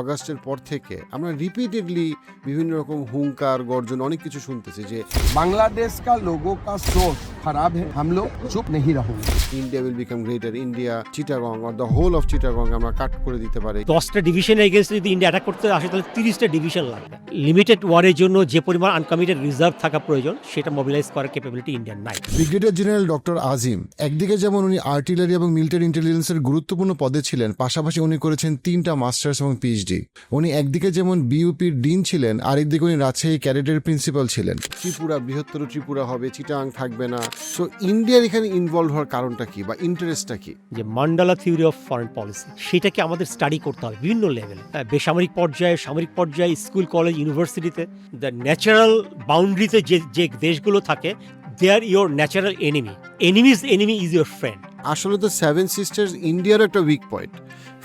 অগাস্টের পর থেকে আমরা রিপিটেডলি বিভিন্ন রকম হুঙ্কার গর্জন অনেক কিছু শুনতেছি যে बांग्लादेश का लोगों का सोच खराब है, हम लोग चुप नहीं रहेंगे। India will become greater, India Chittagong or the whole of Chittagong আমরা কাট করে দিতে পারি। 10টা ডিভিশনের এগেনস্ট যদি ইন্ডিয়া অ্যাটাক করতে আসে তাহলে 30টা ডিভিশন লাগবে। লিমিটেড ওয়ারের জন্য যে পরিমাণ আনকমিটেড রিজার্ভ থাকা প্রয়োজন সেটা মোবিলাইজ করার ক্যাপাবিলিটি ইন্ডিয়ার নাই। ব্রিগেডিয়ার জেনারেল ডক্টর আজিম একদিকে যেমন উনি আর্টিলারি এবং মিলিটারি ইন্টেলিজেন্সের গুরুত্বপূর্ণ পদে ছিলেন, পাশাপাশি উনি করেছেন 3টা মাস্টার্স এবং পিএইচডি। উনি একদিকে যেমন বিইউপির ডিন ছিলেন, আরেকদিকে উনি রাজশাহী ক্যাডেটের প্রিন্সিপাল ছিলেন। ত্রিপুরা বৃহত্তর ত্রিপুরা হবে, চিটাং থাকবে না। সো ইন্ডিয়ার এখানে ইনভলভ হওয়ার কারণটা কি বা ইন্টারেস্টটা কি? যে mandala theory of foreign policy সেটাকে আমাদের স্টাডি করতে হবে বিভিন্ন লেভেলে, বেসামরিক পর্যায়ে, সামরিক পর্যায়ে, স্কুল কলেজ ইউনিভার্সিটিতে। দ্য ন্যাচারাল বাউন্ডারিতে যে দেশগুলো থাকে, they are your natural enemy. Enemies enemy is your friend. আসলে তো সেভেন সিস্টার্স ইন্ডিয়ার একটা উইক পয়েন্ট।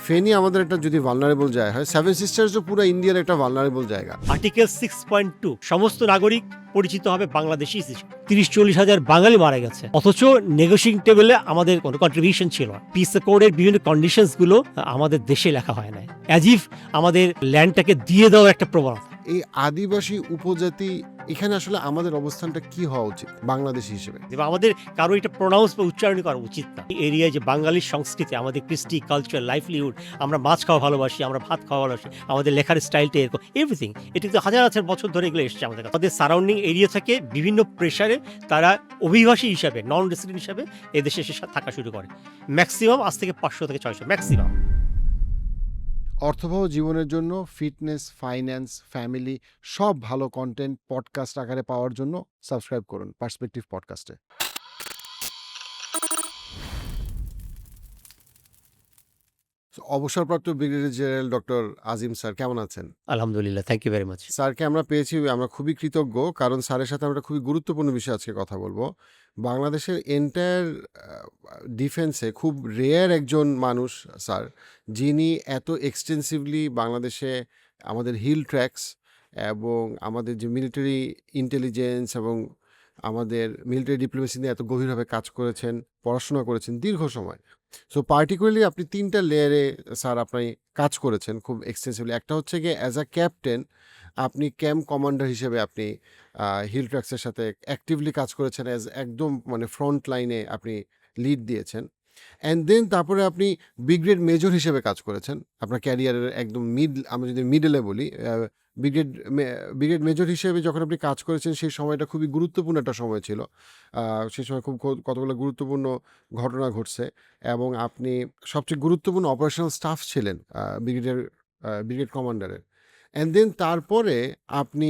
ফেনী আমাদের একটা যদি ভালনারেবল জায়গা হয়, সেভেন সিস্টার্সও পুরো ইন্ডিয়ার একটা ভালনারেবল জায়গা। আর্টিকেল 6.2 সমস্ত নাগরিক পরিচিত হবে বাংলাদেশি হিসেবে। 30-40 হাজার বাঙালি মারা গেছে, অথচ নেগোশিয়েটিং টেবিলে আমাদের কোনো কন্ট্রিবিউশন ছিল না। পিস অ্যাকর্ডের বিভিন্ন কন্ডিশনস গুলো আমাদের দেশে লেখা হয় না, অ্যাজ ইফ আমাদের ল্যান্ডটাকে দিয়ে দেওয়ার একটা প্রবণতা। এই আদিবাসী উপজাতি এখানে আসলে আমাদের অবস্থানটা কি হওয়া উচিত বাংলাদেশি হিসেবে? এবং আমাদের কারো এটা প্রোনাউন্স বা উচ্চারণ করা উচিত না। এই এরিয়ায় যে বাঙালির সংস্কৃতি, আমাদের কৃষ্টি, কালচার, লাইভলিহুড, আমরা মাছ খাওয়া ভালোবাসি, আমরা ভাত খাওয়া ভালোবাসি, আমাদের লেখার স্টাইলটা এরকম, এভরিথিং এটা কিন্তু হাজার হাজার বছর ধরে এগুলো এসেছে আমাদের কাছে। আমাদের সারাউন্ডিং এরিয়া থেকে বিভিন্ন প্রেশারে তারা অভিবাসী হিসাবে, নন রেসিডেন্ট হিসাবে এদেশে এসে থাকা শুরু করে। ম্যাক্সিমাম আজ থেকে 500 থেকে 600 ম্যাক্সিমাম। অর্থবহ জীবনের জন্য ফিটনেস, ফাইন্যান্স, ফ্যামিলি সব ভালো কন্টেন্ট পডকাস্ট আকারে পাওয়ার জন্য সাবস্ক্রাইব করুন পার্সপেক্টিভ পডকাস্টে। অবসরপ্রাপ্ত ব্রিগেডিয়ার জেনারেল ডক্টর আজিম স্যার কেমন আছেন? আলহামদুলিল্লাহ, থ্যাংক ইউ ভেরি মাচ। স্যারকে আমরা পেয়েছি, আমরা খুবই কৃতজ্ঞ, কারণ স্যারের সাথে আমরা খুবই গুরুত্বপূর্ণ বিষয়ে আজকে কথা বলবো। বাংলাদেশের এন্টায়ার ডিফেন্সে খুব রেয়ার একজন মানুষ স্যার, যিনি এত এক্সটেন্সিভলি বাংলাদেশে আমাদের হিল ট্র্যাক্স এবং আমাদের যে মিলিটারি ইন্টেলিজেন্স এবং আমাদের মিলিটারি ডিপ্লোমেসি নিয়ে এত গভীরভাবে কাজ করেছেন, পড়াশোনা করেছেন দীর্ঘ সময়। সো পার্টিকুলারলি আপনি 3টা লেয়ারে স্যার আপনি কাজ করেছেন খুব এক্সটেন্সিভলি। একটা হচ্ছে গিয়ে অ্যাজ আ ক্যাপ্টেন আপনি ক্যাম্প কমান্ডার হিসেবে আপনি হিল ট্র্যাক্সের সাথে অ্যাক্টিভলি কাজ করেছেন, অ্যাজ একদম মানে ফ্রন্ট লাইনে আপনি লিড দিয়েছেন। অ্যান্ড দেন তারপরে আপনি ব্রিগেড মেজর হিসেবে কাজ করেছেন আপনার ক্যারিয়ারের একদম আমি যদি মিডলে বলি, ব্রিগেড মেজর হিসেবে যখন আপনি কাজ করেছেন সেই সময়টা খুবই গুরুত্বপূর্ণ একটা সময় ছিল। সেই সময় খুব কতগুলো গুরুত্বপূর্ণ ঘটনা ঘটছে এবং আপনি সবচেয়ে গুরুত্বপূর্ণ অপারেশনাল স্টাফ ছিলেন ব্রিগেড কমান্ডারের। অ্যান্ড দেন তারপরে আপনি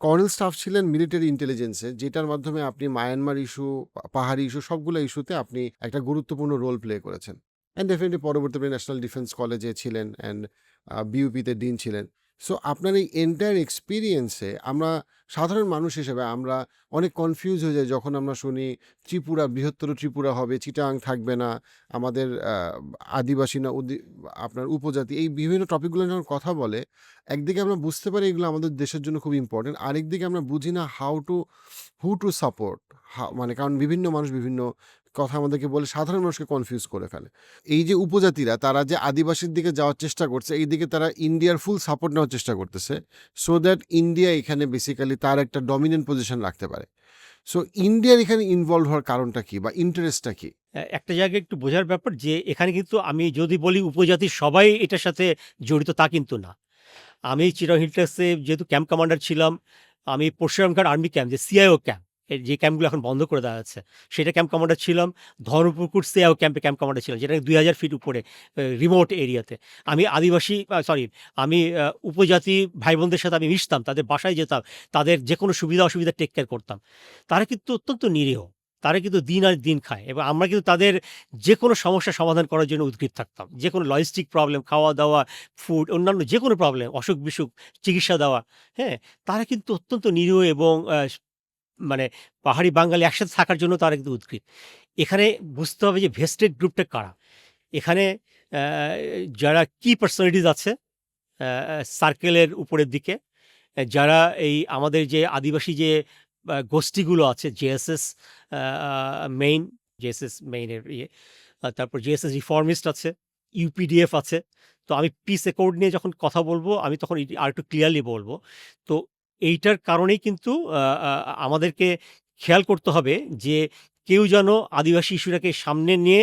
কর্নেল স্টাফ ছিলেন মিলিটারি ইন্টেলিজেন্সে, যেটার মাধ্যমে আপনি মায়ানমার ইস্যু, পাহাড়ি ইস্যু সবগুলো ইস্যুতে আপনি একটা গুরুত্বপূর্ণ রোল প্লে করেছেন। অ্যান্ড ডেফিনেটলি পরবর্তীতে ন্যাশনাল ডিফেন্স কলেজে ছিলেন অ্যান্ড বিইউপিতে ডিন ছিলেন। সো আপনার এই এন্টায়ার এক্সপিরিয়েন্সে আমরা সাধারণ মানুষ হিসেবে আমরা অনেক কনফিউজ হয়ে যাই যখন আমরা শুনি ত্রিপুরা বৃহত্তর ত্রিপুরা হবে, চিটাং থাকবে না, আমাদের আদিবাসী না আপনার উপজাতি, এই বিভিন্ন টপিকগুলো যখন কথা বলে, একদিকে আমরা বুঝতে পারি এগুলো আমাদের দেশের জন্য খুব ইম্পর্টেন্ট, আরেকদিকে আমরা বুঝি না হু টু সাপোর্ট, মানে কারণ বিভিন্ন মানুষ বিভিন্ন কথা আমাদেরকে বলে সাধারণ মানুষকে কনফিউজ করে ফেলে। এই যে উপজাতিরা তারা যে আদিবাসীর দিকে যাওয়ার চেষ্টা করছে, এই দিকে তারা ইন্ডিয়ার ফুল সাপোর্ট নেওয়ার চেষ্টা করতেছে, সো দ্যাট ইন্ডিয়া এখানে বেসিক্যালি তার একটা ডমিনেন্ট পজিশন রাখতে পারে। সো ইন্ডিয়ার এখানে ইনভলভ হওয়ার কারণটা কি বা ইন্টারেস্টটা কি? একটা জায়গায় একটু বোঝার ব্যাপার যে এখানে কিন্তু আমি যদি বলি উপজাতির সবাই এটার সাথে জড়িত তা কিন্তু না। আমি চিটাগং হিল ট্র্যাক্সে যেহেতু ক্যাম্প কমান্ডার ছিলাম, আমি পরশুরামঘাট আর্মি ক্যাম্প, যে সিআইও ক্যাম্প, যে ক্যাম্পগুলো এখন বন্ধ করে দেওয়া হচ্ছে, সেটা ক্যাম্প কমান্ডার ছিলাম। ধর্মপুকুর সিআইও ক্যাম্পে ক্যাম্প কমান্ডার ছিলাম, যেটা 2000 ফিট উপরে রিমোট এরিয়াতে। আমি আমি উপজাতি ভাই বোনদের সাথে আমি মিশতাম, তাদের বাসায় যেতাম, তাদের যে কোনো সুবিধা অসুবিধা টেক কেয়ার করতাম। তারা কিন্তু অত্যন্ত নিরীহ, তারা কিন্তু দিন আর দিন খায়, এবং আমরা কিন্তু তাদের যে কোনো সমস্যা সমাধান করার জন্য উদ্গ্রীব থাকতাম। যে কোনো লজিস্টিক প্রবলেম, খাওয়া দাওয়া, ফুড, অন্যান্য যে কোনো প্রবলেম, অসুখ বিসুখ, চিকিৎসা দেওয়া, হ্যাঁ, তারা কিন্তু অত্যন্ত নিরীহ এবং মানে পাহাড়ি বাঙালি একসাথে থাকার জন্য তারা কিন্তু উদ্গ্রীব। এখানে বুঝতে হবে যে ভেস্টেড গ্রুপটা কারা। এখানে যারা কি পার্সোনালিটিস আছে সার্কেলের উপরের দিকে, যারা এই আমাদের যে আদিবাসী যে গোষ্ঠীগুলো আছে, জেএসএস মেইনের তারপর জেএসএস রিফর্মিস্ট আছে, ইউপিডিএফ আছে, তো আমি পিস অ্যাকর্ড নিয়ে যখন কথা বলবো আমি তখন আরেকটু ক্লিয়ারলি বলবো। তো এইটার কারণেই কিন্তু আমাদেরকে খেয়াল করতে হবে যে কেউ যেন আদিবাসী ইস্যুটাকে সামনে নিয়ে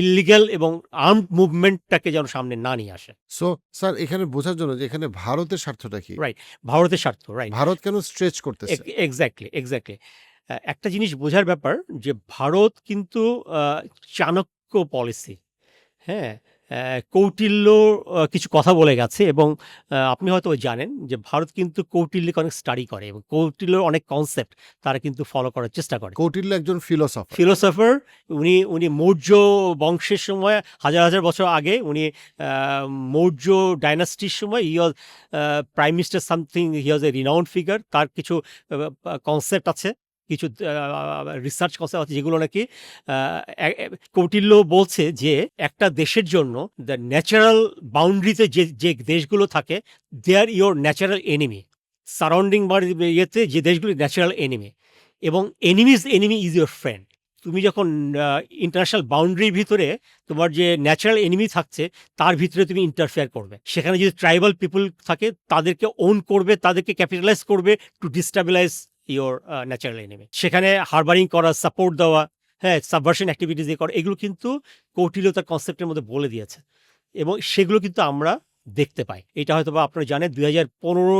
ইল্লিগ্যাল এবং আর্মড মুভমেন্টটাকে যেন সামনে না নিয়ে আসে। সো স্যার এখানে বোঝার জন্য যে এখানে ভারতের স্বার্থটা কি? রাইট, ভারতের স্বার্থ, রাইট। ভারত কেন স্ট্রেচ করতেছে? Exactly, exactly. একটা জিনিস বোঝার ব্যাপার যে ভারত কিন্তু চাণক্য পলিসি, হ্যাঁ? কৌটিল্য কিছু কথা বলে গেছে এবং আপনি হয়তো জানেন যে ভারত কিন্তু কৌটিল্যকে অনেক স্টাডি করে এবং কৌটিল্যর অনেক কনসেপ্ট তারা কিন্তু ফলো করার চেষ্টা করে। কৌটিল্য একজন ফিলোসফার। ফিলোসফার, উনি মৌর্য বংশের সময় হাজার, হাজার বছর আগে উনি মৌর্য ডাইনাস্টির সময় he was prime minister something, he was a renowned figure. তার কিছু কনসেপ্ট আছে, কিছু রিসার্চ কনসেপ্ট আছে যেগুলো নাকি কৌটিল্য বলছে যে একটা দেশের জন্য দ্য ন্যাচারাল বাউন্ডারিতে যে দেশগুলো থাকে they are your natural enemy. Surrounding বা ইয়েতে যে দেশগুলি ন্যাচারাল এনিমি এবং enemy's enemy is your friend. তুমি যখন ইন্টারন্যাশনাল বাউন্ডারির ভিতরে তোমার যে ন্যাচারাল এনিমি থাকছে তার ভিতরে তুমি ইন্টারফেয়ার করবে, সেখানে যদি ট্রাইবাল পিপল থাকে তাদেরকে ওন করবে, তাদেরকে ক্যাপিটালাইজ করবে two destabilise your natural enemy. সেখানে হারবারিং করা, সাপোর্ট দেওয়া, হ্যাঁ, সাবভার্সন অ্যাক্টিভিটিস করা, এগুলো কিন্তু কৌটিল্য তার কনসেপ্টের মধ্যে বলে দিয়েছে এবং সেগুলো কিন্তু আমরা দেখতে পাই। এটা হয়তো বা আপনারা জানেন 2015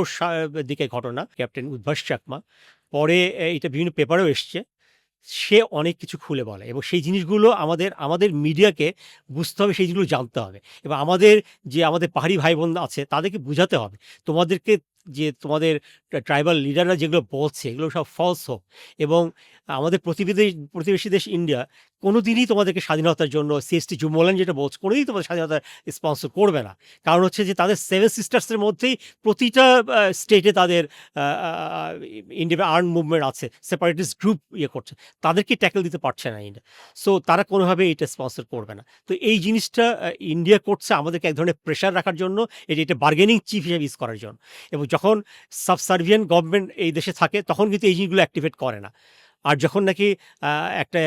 দিকে ঘটনা, ক্যাপ্টেন উদ্ভাস চাকমা। পরে এটা বিভিন্ন পেপারেও এসছে। সে অনেক কিছু খুলে বলে এবং সেই জিনিসগুলো আমাদের মিডিয়াকে বুঝতে হবে, সেই জিনিসগুলো জানতে হবে এবং আমাদের পাহাড়ি ভাই বোন আছে তাদেরকে বুঝাতে হবে তোমাদেরকে যে তোমাদের ট্রাইবাল লিডাররা যেগুলো বলছে এগুলো সব ফলস হোক এবং আমাদের প্রতিবেশী দেশ ইন্ডিয়া কোনোদিনই তোমাদেরকে স্বাধীনতার জন্য সিএসটি জুমোলান যেটা বলছে কোনোদিনই তোমাদের স্বাধীনতা স্পন্সর করবে না। কারণ হচ্ছে যে তাদের 7 সিস্টার্সের মধ্যেই প্রতিটা স্টেটে তাদের আর্ম মুভমেন্ট আছে, সেপারেটিস্ট গ্রুপ করছে, তাদেরকে ট্যাকেল দিতে পারছে না ইন্ডিয়া। সো তারা কোনোভাবে এটা স্পন্সর করবে না। তো এই জিনিসটা ইন্ডিয়া করছে আমাদেরকে এক ধরনের প্রেশার রাখার জন্য, এটা বার্গেনিং চিপ হিসেবে ইউজ করার জন্য। এবং যখন সাবসার্ভিয়েন্ট গভর্নমেন্ট এই দেশে থাকে তখন কিন্তু এই জিনিসগুলো অ্যাক্টিভেট করে না। আর যখন নাকি একটা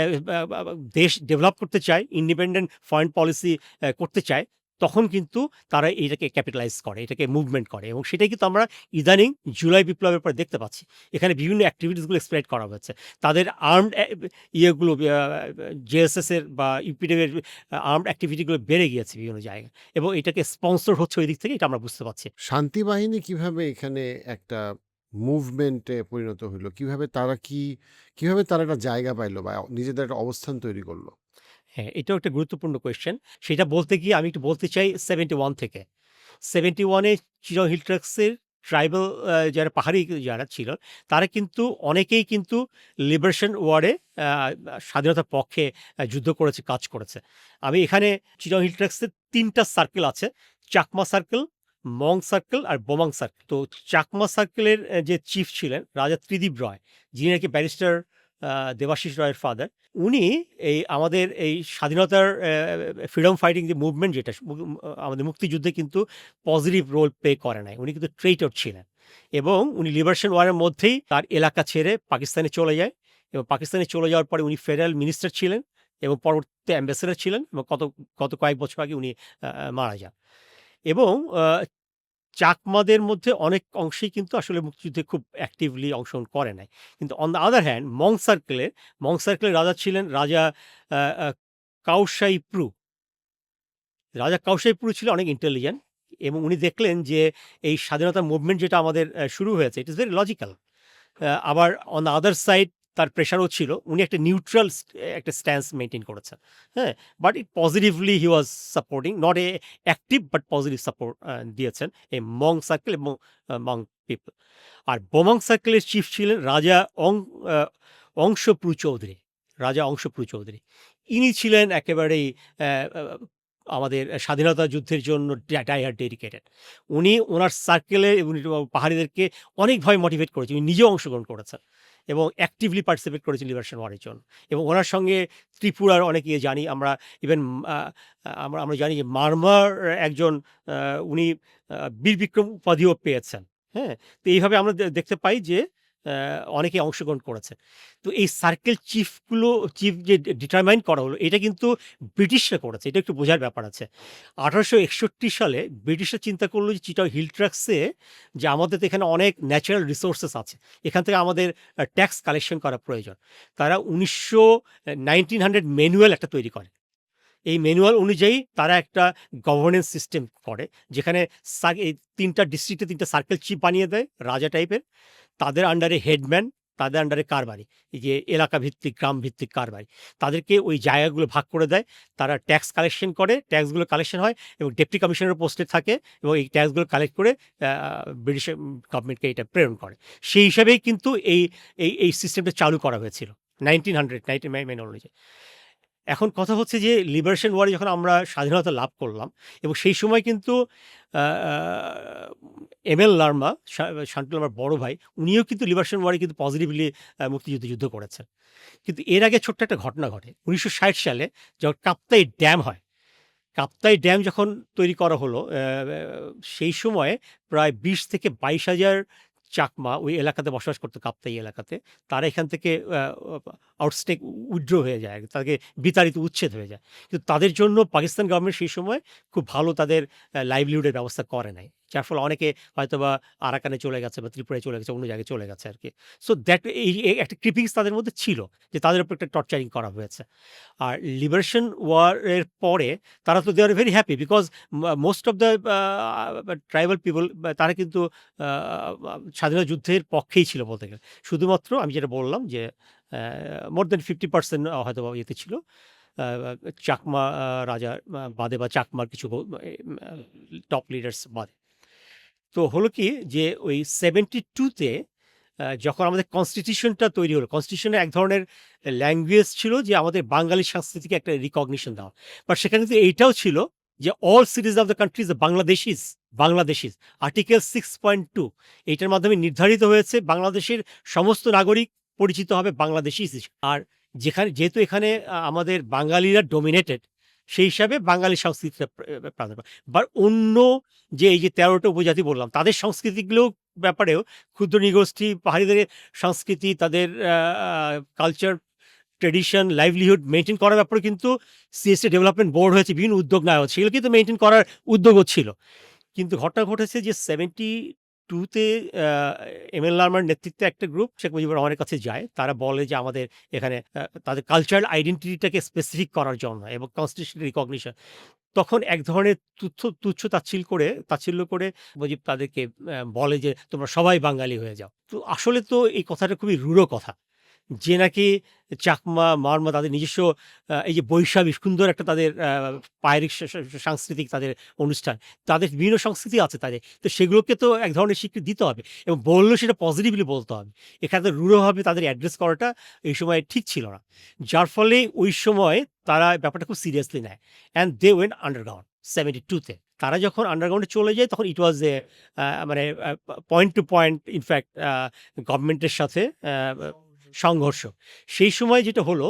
দেশ ডেভেলপ করতে চায়, ইন্ডিপেন্ডেন্ট ফরেন পলিসি করতে চায়, তখন কিন্তু তারা এটাকে ক্যাপিটালাইজ করে, এটাকে মুভমেন্ট করে এবং সেটাই কিন্তু আমরা ইদানিং জুলাই বিপ্লবের পরে দেখতে পাচ্ছি। এখানে বিভিন্ন অ্যাক্টিভিটিসগুলো এক্সপ্লয়েট করা হয়েছে, তাদের আর্মড ইয়েগুলো জেএসএসের বা ইউপিডিএফের আর্মড অ্যাক্টিভিটিগুলো বেড়ে গিয়েছে বিভিন্ন জায়গায় এবং এটাকে স্পন্সর হচ্ছে ওই দিক থেকে, এটা আমরা বুঝতে পারছি। শান্তি বাহিনী কিভাবে এখানে একটা মুভমেন্টে পরিণত হইলো? কিভাবে তারা একটা জায়গা পাইলো বা নিজেদের একটা অবস্থান তৈরি করলো? হ্যাঁ, এটাও একটা গুরুত্বপূর্ণ কোয়েশ্চেন। সেটা বলতে গিয়ে আমি একটু বলতে চাই 71 থেকে। 71 এ চিরং হিল ট্রাক্টসের ট্রাইবাল যারা পাহাড়ি যারা ছিল, তারা কিন্তু অনেকেই কিন্তু লিবারেশন ওয়ারে স্বাধীনতার পক্ষে যুদ্ধ করেছে, কাজ করেছে। আমি এখানে চিরং হিল ট্রাক্টসের ৩টা সার্কেল আছে, চাকমা সার্কেল, মং সার্কেল আর বোমাং সার্কেল। তো চাকমা সার্কেলের যে চিফ ছিলেন রাজা ত্রিদিব রয়, যিনি নাকি ব্যারিস্টার দেবাশিস রয়ের ফাদার। উনি আমাদের এই স্বাধীনতার ফ্রিডম ফাইটিং যে মুভমেন্ট যেটা আমাদের মুক্তিযুদ্ধে কিন্তু পজিটিভ রোল প্লে করে নাই। উনি কিন্তু ট্রেইটর ছিলেন এবং উনি লিবারেশন ওয়ারের মধ্যেই তার এলাকা ছেড়ে পাকিস্তানে চলে যায় এবং পাকিস্তানে চলে যাওয়ার পরে উনি ফেডারেল মিনিস্টার ছিলেন এবং পরবর্তীতে অ্যাম্বাসেডর ছিলেন এবং গত কয়েক বছর আগে উনি মারা যান। এবং চাকমাদের মধ্যে অনেক অংশেই কিন্তু আসলে মুক্তিযুদ্ধে খুব অ্যাক্টিভলি অংশগ্রহণ করে নাই। কিন্তু on the other hand Mong সার্কেলের রাজা ছিলেন রাজা আ আ কাউসাই প্রু। রাজা কাউসাই প্রু ছিল অনেক ইন্টেলিজেন্ট এবং উনি দেখলেন যে এই স্বাধীনতা মুভমেন্ট যেটা আমাদের শুরু হয়েছে, ইট ইজ ভেরি লজিক্যাল। আবার অন দ্য আদার সাইড তার প্রেশারও ছিল। উনি একটা নিউট্রাল একটা স্ট্যান্স মেইনটেইন করেছেন। হ্যাঁ? But positively he was supporting, not active but positive support দিয়েছেন এই মং সার্কেল এবং মং পিপল। আর বোমাং সার্কেলের চিফ ছিলেন রাজা অংশপ্রু চৌধুরী। ইনি ছিলেন একেবারেই আমাদের স্বাধীনতা যুদ্ধের জন্য ডাই-হার্ড ডেডিকেটেড। উনি ওনার সার্কেলে এবং পাহাড়িদেরকে অনেকভাবে মোটিভেট করেছেন। উনি নিজেও অংশগ্রহণ করেছেন এবং অ্যাক্টিভলি পার্টিসিপেট করেছেন লিবারেশন ওয়ারের জন্য। এবং ওনার সঙ্গে ত্রিপুরার অনেক জানি আমরা, ইভেন আমরা জানি যে মারমার একজন উনি বীর বিক্রম উপাধিও পেয়েছেন। হ্যাঁ? তো এইভাবে আমরা দেখতে পাই যে অনেকে অংশগ্রহণ করেছে। তো এই সার্কেল চিফ যে ডিটারমাইন করা হলো, এটা কিন্তু ব্রিটিশরা করেছে। এটা একটু বোঝার ব্যাপার আছে। ১৮৬১ সালে ব্রিটিশরা চিন্তা করলো যে চিটাগং হিল ট্র্যাক্টসে যে আমাদের তো এখানে অনেক ন্যাচারাল রিসোর্সেস আছে। এখান থেকে আমাদের ট্যাক্স কালেকশন করা প্রয়োজন। তারা 1900 ম্যানুয়াল একটা তৈরি করে। এই ম্যানুয়াল অনুযায়ী তারা একটা গভর্নেন্স সিস্টেম করে, যেখানে এই ৩টা ডিস্ট্রিক্টে ৩টা সার্কেল চিফ বানিয়ে দেয়, রাজা টাইপের। তাদের আন্ডারে হেডম্যান, তাদের আন্ডারে কারবারি, এই যে এলাকা ভিত্তিক, গ্রাম ভিত্তিক কারবারি। তাদেরকে ওই জায়গাগুলো ভাগ করে দেয়। তারা ট্যাক্স কালেকশন করে, ট্যাক্সগুলো কালেকশন হয় এবং ডেপুটি কমিশনার পোস্টে থাকে এবং এই ট্যাক্সগুলো কালেক্ট করে ব্রিটিশ গভর্নমেন্টকে এটা প্রেরণ করে। সেই হিসাবেই কিন্তু এই সিস্টেমটা চালু করা হয়েছিল 1900 মেন অনুযায়ী। এখন কথা হচ্ছে যে লিবারেশন ওয়ারে যখন আমরা স্বাধীনতা লাভ করলাম এবং সেই সময় কিন্তু এম.এল. লারমা, শান্তি লারমার বড় ভাই, উনিও কিন্তু লিবারেশন ওয়ারে কিন্তু পজিটিভলি যুদ্ধ করেছেন। কিন্তু এর আগে ছোট্ট একটা ঘটনা ঘটে। ১৯৬০ সালে যখন কাপ্তাই ড্যাম হয়, কাপ্তাই ড্যাম যখন তৈরি করা হলো, সেই সময়ে প্রায় ২০ থেকে ২২,০০০ চাকমা ওই এলাকাতে বসবাস করতো, কাপ্তাই এলাকাতে। তারা এখান থেকে আউটস্টেক উইথড্র হয়ে যায়, তাদেরকে বিতাড়িত, উচ্ছেদ হয়ে যায়। কিন্তু তাদের জন্য পাকিস্তান গভর্নমেন্ট সেই সময় খুব ভালো তাদের লাইভলিহুডের ব্যবস্থা করে নাই। যার ফলে অনেকে হয়তোবা আরাকানে চলে গেছে বা ত্রিপুরায় চলে গেছে, অন্য জায়গায় চলে গেছে আর কি। সো দ্যাট এই একটা ক্রিপিংস তাদের মধ্যে ছিল যে তাদের উপর একটা টর্চারিং করা হয়েছে। আর লিবারেশন ওয়ারের পরে তারা তো they are very happy, because most of the tribal people তারা কিন্তু স্বাধীনতা যুদ্ধের পক্ষেই ছিল বলতে গেলে। শুধুমাত্র আমি যেটা বললাম যে মোর দেন 50% হয়তো ইয়েতে ছিল চাকমা রাজা বাদে বা চাকমার কিছু টপ লিডার্স বাদে। তো হলো কি যে ওই 72-তে যখন আমাদের কনস্টিটিউশনটা তৈরি হলো, কনস্টিটিউশনে এক ধরনের ল্যাঙ্গুয়েজ ছিল যে আমাদের বাঙালি সংস্কৃতিকে একটা রিকগনিশন দেওয়া। বাট সেখানে কিন্তু এইটাও ছিল যে all citizen of the country is Bangladeshis. Article 6.2 এইটার মাধ্যমে নির্ধারিত হয়েছে বাংলাদেশের সমস্ত নাগরিক পরিচিত হবে বাংলাদেশি হিসেবে। আর যেহেতু এখানে আমাদের বাঙালিরা ডোমিনেটেড, সেই হিসাবে বাঙালি সংস্কৃতিটা প্রাধান্য পায়। বা অন্য যে এই যে ১৩টা উপজাতি বললাম, তাদের সংস্কৃতিগুলো ব্যাপারেও ক্ষুদ্র নৃগোষ্ঠী পাহাড়িদের সংস্কৃতি, তাদের কালচার, ট্রেডিশন, লাইভলিহুড মেনটেন করার ব্যাপারে কিন্তু সিএসটি ডেভেলপমেন্ট বোর্ড হয়েছে, বিভিন্ন উদ্যোগ নেওয়া হচ্ছে, সেগুলো কিন্তু মেনটেন করার উদ্যোগও ছিল। কিন্তু ঘটনা ঘটেছে যে 72-তে এম.এল. লারমার নেতৃত্বে একটা গ্রুপ শেখ মুজিবুর রহমানের কাছে যায়। তারা বলে যে আমাদের এখানে তাদের কালচারাল আইডেন্টিটিটাকে স্পেসিফিক করার জন্য এবং কনস্টিটিউশন রিকগনিশন। তখন এক ধরনের তুচ্ছ তাচ্ছিল্য করে মুজিব তাদেরকে বলে যে তোমরা সবাই বাঙালি হয়ে যাও। তো আসলে তো এই কথাটা খুবই রূঢ় কথা, যে নাকি চাকমা, মারমা তাদের নিজস্ব এই যে বৈশাখী সুন্দর একটা তাদের পায়রিক সাংস্কৃতিক তাদের অনুষ্ঠান, তাদের বিভিন্ন সংস্কৃতি আছে তাদের, তো সেগুলোকে তো এক ধরনের স্বীকৃতি দিতে হবে এবং বললেও সেটা পজিটিভলি বলতে হবে। এখানে রূঢ়ভাবে তাদের অ্যাড্রেস করাটা এই সময় ঠিক ছিল না, যার ফলে ওই সময় তারা ব্যাপারটা খুব সিরিয়াসলি নেয় অ্যান্ড দে ওয়েন্ট আন্ডারগ্রাউন্ড 72-তে। তারা যখন আন্ডারগ্রাউন্ডে চলে যায় তখন ইট ওয়াজ এ মানে পয়েন্ট টু পয়েন্ট ইনফ্যাক্ট গভর্নমেন্টের সাথে সংঘর্ষ। সেই সময় যেটা হলো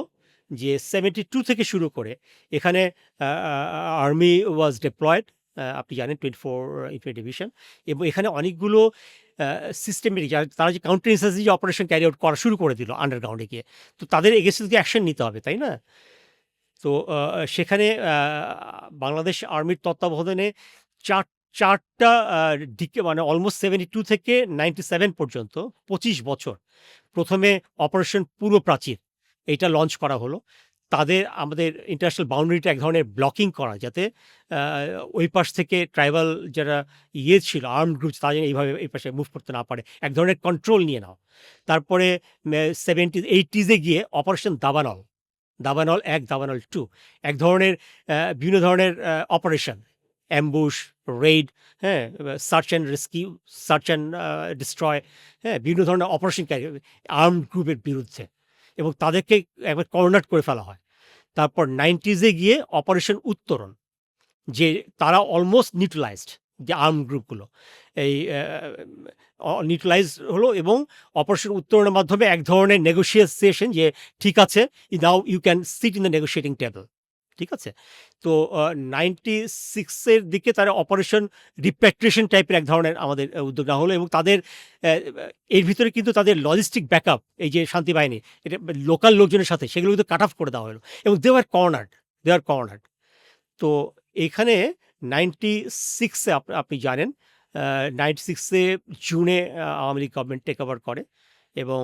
যে 72 থেকে শুরু করে এখানে আর্মি ওয়াজ ডিপ্লয়েড, আপনি জানেন 24 ইনফ্যান্ট্রি ডিভিশন, এবং এখানে অনেকগুলো সিস্টেমেটিক তারা যে কাউন্টার ইনসার্জেন্সি যে অপারেশন ক্যারি আউট করা শুরু করে দিল আন্ডারগ্রাউন্ডে গিয়ে। তো তাদের এগেইনস্টে অ্যাকশন নিতে হবে, তাই না? তো সেখানে বাংলাদেশ আর্মির তত্ত্বাবধানে চারটা মানে অলমোস্ট 72 থেকে 97 পর্যন্ত 25 বছর প্রথমে অপারেশন পূর্ব প্রাচীর এইটা লঞ্চ করা হলো। তাদের আমাদের ইন্টারন্যাশনাল বাউন্ডারিটা এক ধরনের ব্লকিং করা, যাতে ওই পাশ থেকে ট্রাইবাল যারা ছিল আর্মড গ্রুপ, তারা যেন এইভাবে এই পাশে মুভ করতে না পারে, এক ধরনের কন্ট্রোল নিয়ে নাও। তারপরে 70s 80s গিয়ে অপারেশন দাবানল 1, দাবানল 2, এক ধরনের বিভিন্ন ধরনের অপারেশন, অ্যাম্বুশ, রেইড, হ্যাঁ, search and rescue, search and destroy, হ্যাঁ, বিভিন্ন ধরনের অপারেশন আর্মড গ্রুপের বিরুদ্ধে, এবং তাদেরকে একবার কর্নার করে ফেলা হয়। তারপর 90s গিয়ে অপারেশন উত্তরণ, যে তারা অলমোস্ট নিউট্রালাইজড, যে আর্মড গ্রুপগুলো এই নিউট্রালাইজ হলো, এবং অপারেশন উত্তরণের মাধ্যমে এক ধরনের নেগোসিয়েশন, যে ঠিক আছে now you can sit in the negotiating table, ঠিক আছে? তো 96 দিকে তারা অপারেশন রিপ্যাট্রিয়েশন টাইপের এক ধরনের আমাদের উদ্যোগ নেওয়া হলো এবং তাদের এর ভিতরে কিন্তু তাদের লজিস্টিক ব্যাকআপ এই যে শান্তি বাহিনী এটা লোকাল লোকজনের সাথে সেগুলো কিন্তু কাট অফ করে দেওয়া হলো এবং দে আর কর্নার্ড। তো এখানে 96 আপনি জানেন 96 জুনে Awami League government take over করে এবং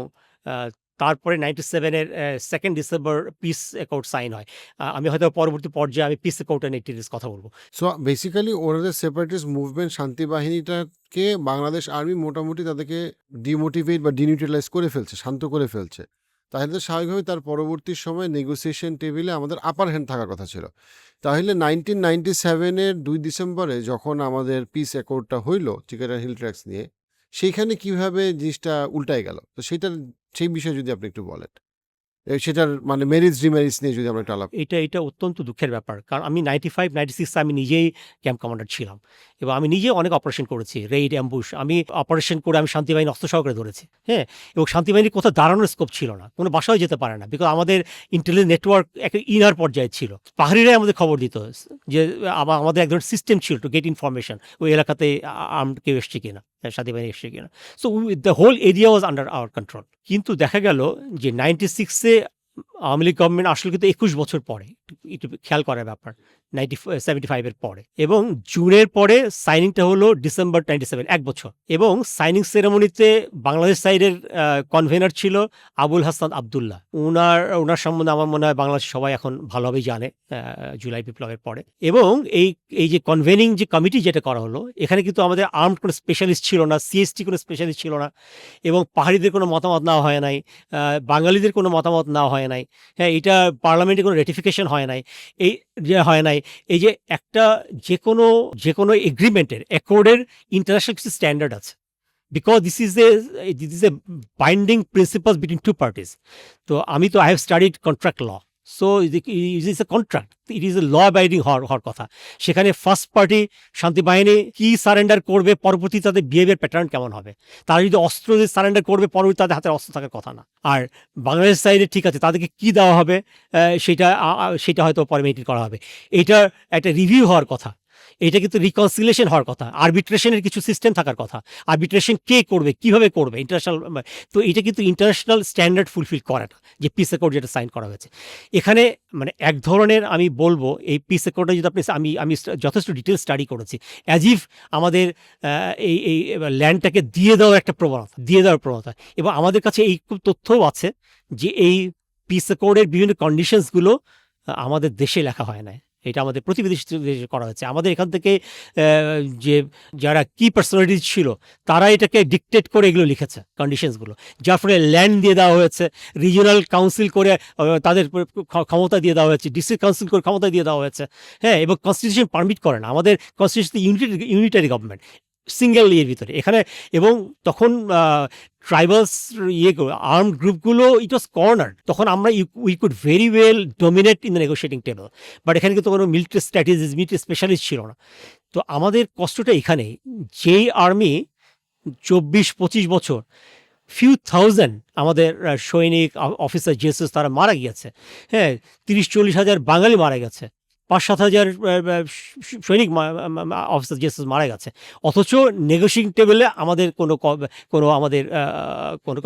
তারপরে 97 2 ডিসেম্বর পিস অ্যাকর্ড সাইন হয়। আমি হয়তো পরবর্তী পর্যায়ে আমি পিস অ্যাকর্ড নিয়ে একটি কথা বলবো। সো বেসিক্যালি ওনাদের সেপারেটিস্ট মুভমেন্ট শান্তি বাহিনীটাকে বাংলাদেশ আর্মি মোটামুটি তাদেরকে ডিমোটিভেট বা ডিনিউট্রালাইজ করে ফেলছে, শান্ত করে ফেলছে। তাহলে তো স্বাভাবিকভাবে তার পরবর্তী সময় নেগোসিয়েশন টেবিলে আমাদের আপার হ্যান্ড থাকার কথা ছিল। তাহলে 1997 2 ডিসেম্বরে যখন আমাদের পিস অ্যাকর্ডটা হইল চিকেরা হিল ট্র্যাক্স নিয়ে, সেইখানে কিভাবে জিনিসটা উল্টায় গেল, তো সেই বিষয়ে যদি আপনি একটু বলেন, সেটার মানে মেরিটস ডিমেরিটস নিয়ে যদি আমরা একটু আলাপ। এটা অত্যন্ত দুঃখের ব্যাপার। কারণ আমি 95, 96 আমি নিজেই ক্যাম্প কমান্ডার ছিলাম এবং আমি নিজে অনেক অপারেশন করেছি, রেইড, অ্যাম্বুশ। আমি অপারেশন করে আমি শান্তিবাহিনী অস্ত্র সহকারে ধরেছি, হ্যাঁ? এবং শান্তিবাহিনীর কোথাও দাঁড়ানোর স্কোপ ছিল না, কোনো বাসায় যেতে পারে না, বিকজ আমাদের ইন্টেলিজেন্স নেটওয়ার্ক একটা ইনার পর্যায়ে ছিল। পাহাড়িরাই আমাদের খবর দিত যে আমাদের এক ধরনের সিস্টেম ছিল টু গেট ইনফরমেশন ওই এলাকাতে আর্মড কেউ এসছে কিনা, শান্তিবাহিনী এসছে কিনা। So the whole area was under our control. কিন্তু দেখা গেল যে 96 আওয়ামী লীগ গভর্নমেন্ট আসলে কিন্তু 21 বছর পরে, একটু খেয়াল করার ব্যাপার, 75 এর পরে, এবং জুনের পরে সাইনিংটা হলো ডিসেম্বর 97, 1 বছর। এবং সাইনিং সেরেমনিতে বাংলাদেশ সাইডের কনভেনার ছিল আবুল হাসান আবদুল্লাহ। ওনার সম্বন্ধে আমার মনে হয় বাংলাদেশ সবাই এখন ভালোভাবেই জানে জুলাই বিপ্লবের পরে। এবং এই যে কনভেনিং যে কমিটি যেটা করা হলো, এখানে কিন্তু আমাদের আর্মড কোনো স্পেশালিস্ট ছিল না, সিএসটি কোনো স্পেশালিস্ট ছিল না, এবং পাহাড়িদের কোনো মতামত নেওয়া হয় নাই, বাঙালিদের কোনো মতামত নেওয়া হয় নাই, হ্যাঁ? এটা পার্লামেন্টে কোনো রেটিফিকেশন হয় নাই, এই যে একটা যে কোনো এগ্রিমেন্টের অ্যাকর্ডের ইন্টারন্যাশনাল কিছু স্ট্যান্ডার্ড আছে, because this is a binding principle between two parties. তো I have studied contract law, so it is a contract, it is a law abiding হওয়ার কথা। সেখানে ফার্স্ট পার্টি শান্তি বাহিনী কি সারেন্ডার করবে, পরবর্তী তাদের বিহেভিয়ার প্যাটার্ন কেমন হবে। তারা যদি অস্ত্র দিয়ে সারেন্ডার করবে, পরবর্তী তাদের হাতে অস্ত্র থাকার কথা না। আর বাংলাদেশ সাইডে ঠিক আছে, তাদেরকে কি দেওয়া হবে সেটা হয়তো পরে মেনটেন করা হবে। এটা একটা রিভিউ হওয়ার কথা, এটা কিন্তু রিকনসিলিয়েশন হওয়ার কথা, আরবিট্রেশনের কিছু সিস্টেম থাকার কথা। আরবিট্রেশন কে করবে, কিভাবে করবে, ইন্টারন্যাশনাল। তো এটা কিন্তু ইন্টারন্যাশনাল স্ট্যান্ডার্ড ফুলফিল করে না, যে পিস অ্যাকর্ড যেটা সাইন করা হয়েছে। এখানে মানে এক ধরনের আমি বলবো এই পিস অ্যাকর্ডটা যদি আপনি, আমি যথেষ্ট ডিটেল স্টাডি করেছি, অ্যাজ ইফ আমাদের এই ল্যান্ডটাকে দিয়ে দেওয়ার প্রবণতা। এবং আমাদের কাছে এই খুব তথ্যও আছে যে এই পিস অ্যাকর্ডের বিভিন্ন কন্ডিশনসগুলো আমাদের দেশে লেখা হয় না, এটা আমাদের প্রতিবেশী দেশে করা হয়েছে। আমাদের এখান থেকে যে যারা কি পার্সোনালিটি ছিল, তারা এটাকে ডিকটেট করে এগুলো লিখেছে কন্ডিশনসগুলো, যার ফলে ল্যান্ড দিয়ে দেওয়া হয়েছে, রিজিওনাল কাউন্সিল করে তাদের ক্ষমতা দিয়ে দেওয়া হয়েছে, ডিস্ট্রিক্ট কাউন্সিল করে ক্ষমতা দিয়ে দেওয়া হয়েছে, হ্যাঁ? এবং কনস্টিটিউশন পারমিট করে না, আমাদের কনস্টিটিউশন ইউনিটারি গভর্নমেন্ট, সিঙ্গেল ইয়ের ভিতরে এখানে। এবং তখন ট্রাইবালস আর্মড গ্রুপগুলো ইট ওয়াজ কর্নার্ড। তখন আমরা we could very well dominate in the negotiating table, but এখানে কিন্তু কোনো মিলিটারি স্ট্র্যাটেজিস, মিলিটারি স্পেশালিস্ট ছিল না। তো আমাদের কষ্টটা এখানেই, যেই আর্মি 24-25 বছর ফিউ থাউজেন্ড আমাদের সৈনিক, অফিসার, জেসেস তারা মারা গিয়েছে, হ্যাঁ? 30-40 হাজার বাঙালি মারা গেছে, 5-7 হাজার সৈনিক, অফিসার, জেসেস মারা গেছে, অথচ নেগোশিয়েটিং টেবিলে আমাদের কোনো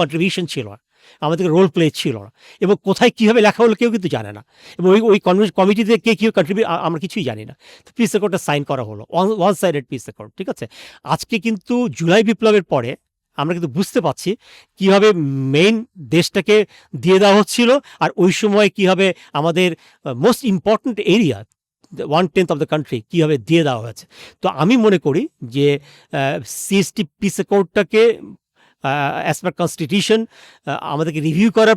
কন্ট্রিবিউশন ছিল না, আমাদের রোল প্লে ছিল না। এবং কোথায় কীভাবে লেখা হলো কেউ কিন্তু জানে না, এবং ওই কমিটিতে কে কী কন্ট্রিবিউট আমরা কিছুই জানি না। তো পিস অ্যাকর্ডটা সাইন করা হলো, ওয়ান সাইডেড পিস অ্যাকর্ড, ঠিক আছে? আজকে কিন্তু জুলাই বিপ্লবের পরে আমরা কিন্তু বুঝতে পারছি কীভাবে মেইন দেশটাকে দিয়ে দেওয়া হচ্ছিল, আর ওই সময় কীভাবে আমাদের most important area 1/10 of the country কীভাবে দিয়ে দেওয়া হয়েছে। তো আমি মনে করি যে সিএসটি পিস অ্যাকর্ডটাকে অ্যাজ পার কনস্টিটিউশন আমাদেরকে রিভিউ করার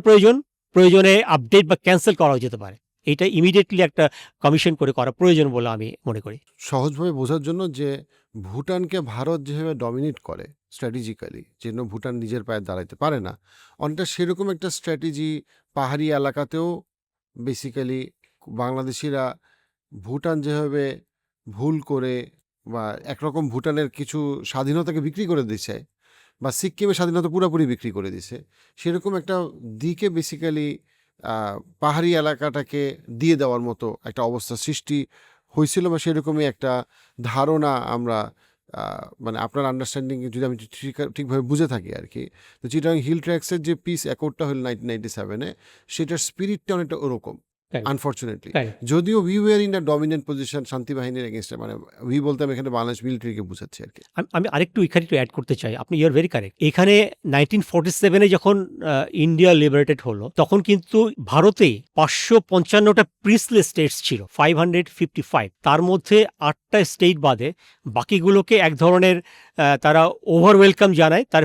প্রয়োজনে আপডেট বা ক্যান্সেল করা যেতে পারে। এটা ইমিডিয়েটলি একটা কমিশন করে করা প্রয়োজন বলে আমি মনে করি। সহজভাবে বোঝার জন্য, যে ভুটানকে ভারত যেভাবে ডমিনেট করে স্ট্র্যাটেজিক্যালি, যেন ভুটান নিজের পায়ে দাঁড়াইতে পারে না, অনেকটা সেরকম একটা স্ট্র্যাটেজি পাহাড়ি এলাকাতেও বেসিক্যালি বাংলাদেশিরা ভুটান যেভাবে ভুল করে বা একরকম ভুটানের কিছু স্বাধীনতাকে বিক্রি করে দিচ্ছে, বা সিক্কিমের স্বাধীনতা পুরোপুরি বিক্রি করে দিছে, সেরকম একটা দিকে বেসিক্যালি পাহাড়ি এলাকাটাকে দিয়ে দেওয়ার মতো একটা অবস্থা সৃষ্টি হয়েছিল বা সেরকমই একটা ধারণা আমরা মানে আপনার আন্ডারস্ট্যান্ডিং যদি আমি ঠিকভাবে বুঝে থাকি আর কি। তো চিটাগাং হিল ট্র্যাক্সের যে পিস অ্যাকর্ডটা হলো 1997-এ, সেটার স্পিরিটটা অনেকটা ওরকম Correct. আনফর্চুনেটলি। Correct. যদিও we were in a dominant position শান্তি বাহিনীর এগেনস্টে, মানে উই বলতে আমি এখানে বাংলাদেশ মিলিটারিকে বোঝাচ্ছি আর কি। আমি আরেকটু এখানে একটু অ্যাড করতে চাই। আপনি ইউ আর ভেরি কারেক্ট। এখানে 1947-এ যখন ইন্ডিয়া লিবারেটেড হলো, তখন কিন্তু ভারতে 555টা প্রিন্সলি স্টেটস ছিল, 555। তার মধ্যে 8টা স্টেট বাদে বাকিগুলোকে এক ধরনের তারা ওভার ওয়েলকাম জানায়, তার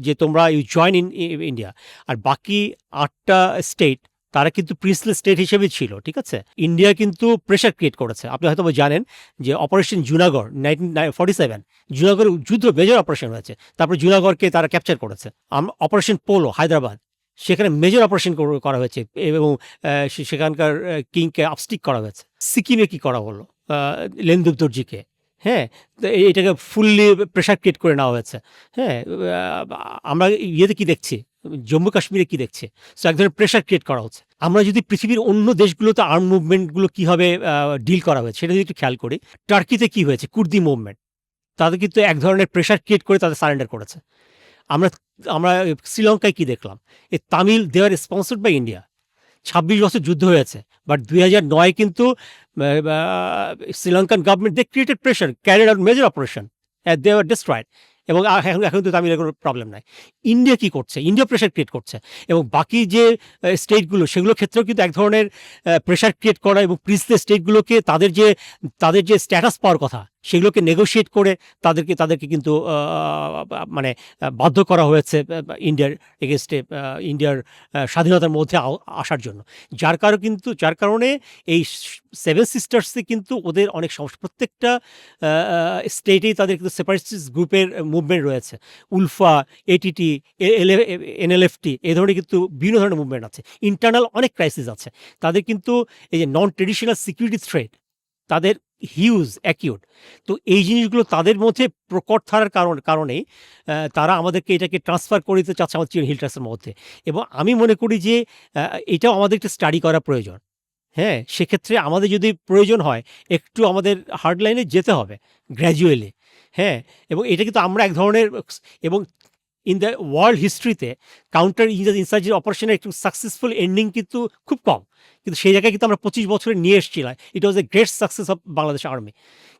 যে তোমরা ইউ জয়েন ইন ইন্ডিয়া। আর বাকি 8টা স্টেট তারা কিন্তু প্রিন্সলি স্টেট হিসেবে ছিল, ঠিক আছে? ইন্ডিয়া কিন্তু প্রেশার ক্রিয়েট করেছে। আপনি হয়তো জানেন যে অপারেশন জুনাগড় 1947, জুনাগড়ের যুদ্ধ মেজর অপারেশন হয়েছে। তারপর জুনাগড়কে তারা ক্যাপচার করেছে। অপারেশন পোলো হায়দ্রাবাদ, সেখানে মেজর অপারেশন করা হয়েছে এবং সেখানকার কিংকে আপস্টিক করা হয়েছে। সিকিমে কি করা হলো লেনদুপ দর্জিকে, হ্যাঁ, তো এটাকে ফুললি প্রেশার ক্রিয়েট করে নেওয়া হয়েছে। হ্যাঁ, আমরা ইয়েতে কি দেখছি, জম্মু কাশ্মীরে কি দেখছি, সো এক ধরনের প্রেশার ক্রিয়েট করা হচ্ছে। আমরা যদি পৃথিবীর অন্য দেশগুলোতে আর্ম মুভমেন্টগুলো কীভাবে ডিল করা হয়েছে সেটা যদি একটু খেয়াল করি, টার্কিতে কি হয়েছে, কুর্দি মুভমেন্ট, তাদের কিন্তু এক ধরনের প্রেশার ক্রিয়েট করে তাদের সারেন্ডার করেছে। আমরা আমরা শ্রীলঙ্কায় কি দেখলাম, এই Tamil they are sponsored by India. 26 বছর যুদ্ধ হয়েছে, বাট 2009 কিন্তু Sri Lankan government they created pressure, carried out major operation, they are destroyed, এবং এখন তো তামিলের কোনো প্রবলেম নাই। ইন্ডিয়া কি করছে, ইন্ডিয়া প্রেশার ক্রিয়েট করছে, এবং বাকি যে স্টেটগুলো সেগুলোর ক্ষেত্রেও কিন্তু এক ধরনের প্রেশার ক্রিয়েট করা, এবং প্রিন্সলি স্টেটগুলোকে তাদের যে স্ট্যাটাস পাওয়ার কথা সেগুলোকে নেগোশিয়েট করে তাদেরকে কিন্তু মানে বাধ্য করা হয়েছে ইন্ডিয়ার এগেনস্টে, ইন্ডিয়ার স্বাধীনতার মধ্যে আসার জন্য। যার কারণে এই 7 সিস্টার্সে কিন্তু ওদের অনেক সমস্যা, প্রত্যেকটা স্টেটেই তাদের কিন্তু সেপারেটিস্ট গ্রুপের মুভমেন্ট রয়েছে। উলফা, এটিটি, এনএলএফটি, এই ধরনের কিন্তু বিভিন্ন ধরনের মুভমেন্ট আছে। ইন্টারনাল অনেক ক্রাইসিস আছে তাদের, কিন্তু এই যে নন ট্রেডিশনাল সিকিউরিটি থ্রেট তাদের হিউজ অ্যাকিউট। তো এই জিনিসগুলো তাদের মধ্যে প্রকট থাকার কারণেই তারা আমাদেরকে এটাকে ট্রান্সফার করে দিতে চাচ্ছে আমাদের চিটাগাং হিল ট্র্যাক্সের মধ্যে। এবং আমি মনে করি যে এটাও আমাদের একটু স্টাডি করা প্রয়োজন। হ্যাঁ, সেক্ষেত্রে আমাদের যদি প্রয়োজন হয় একটু আমাদের হার্ড লাইনে যেতে হবে গ্র্যাজুয়ালি। হ্যাঁ, এবং এটা কিন্তু আমরা এক ধরনের, এবং ইন দ্য ওয়ার্ল্ড হিস্ট্রিতে কাউন্টার ইনসার্জি অপারেশনের একটু সাকসেসফুল এন্ডিং কিন্তু খুব কম, কিন্তু সেই জায়গায় কিন্তু আমরা 25 বছরে নিয়ে এসেছিলাম। It was a great success of Bangladesh army.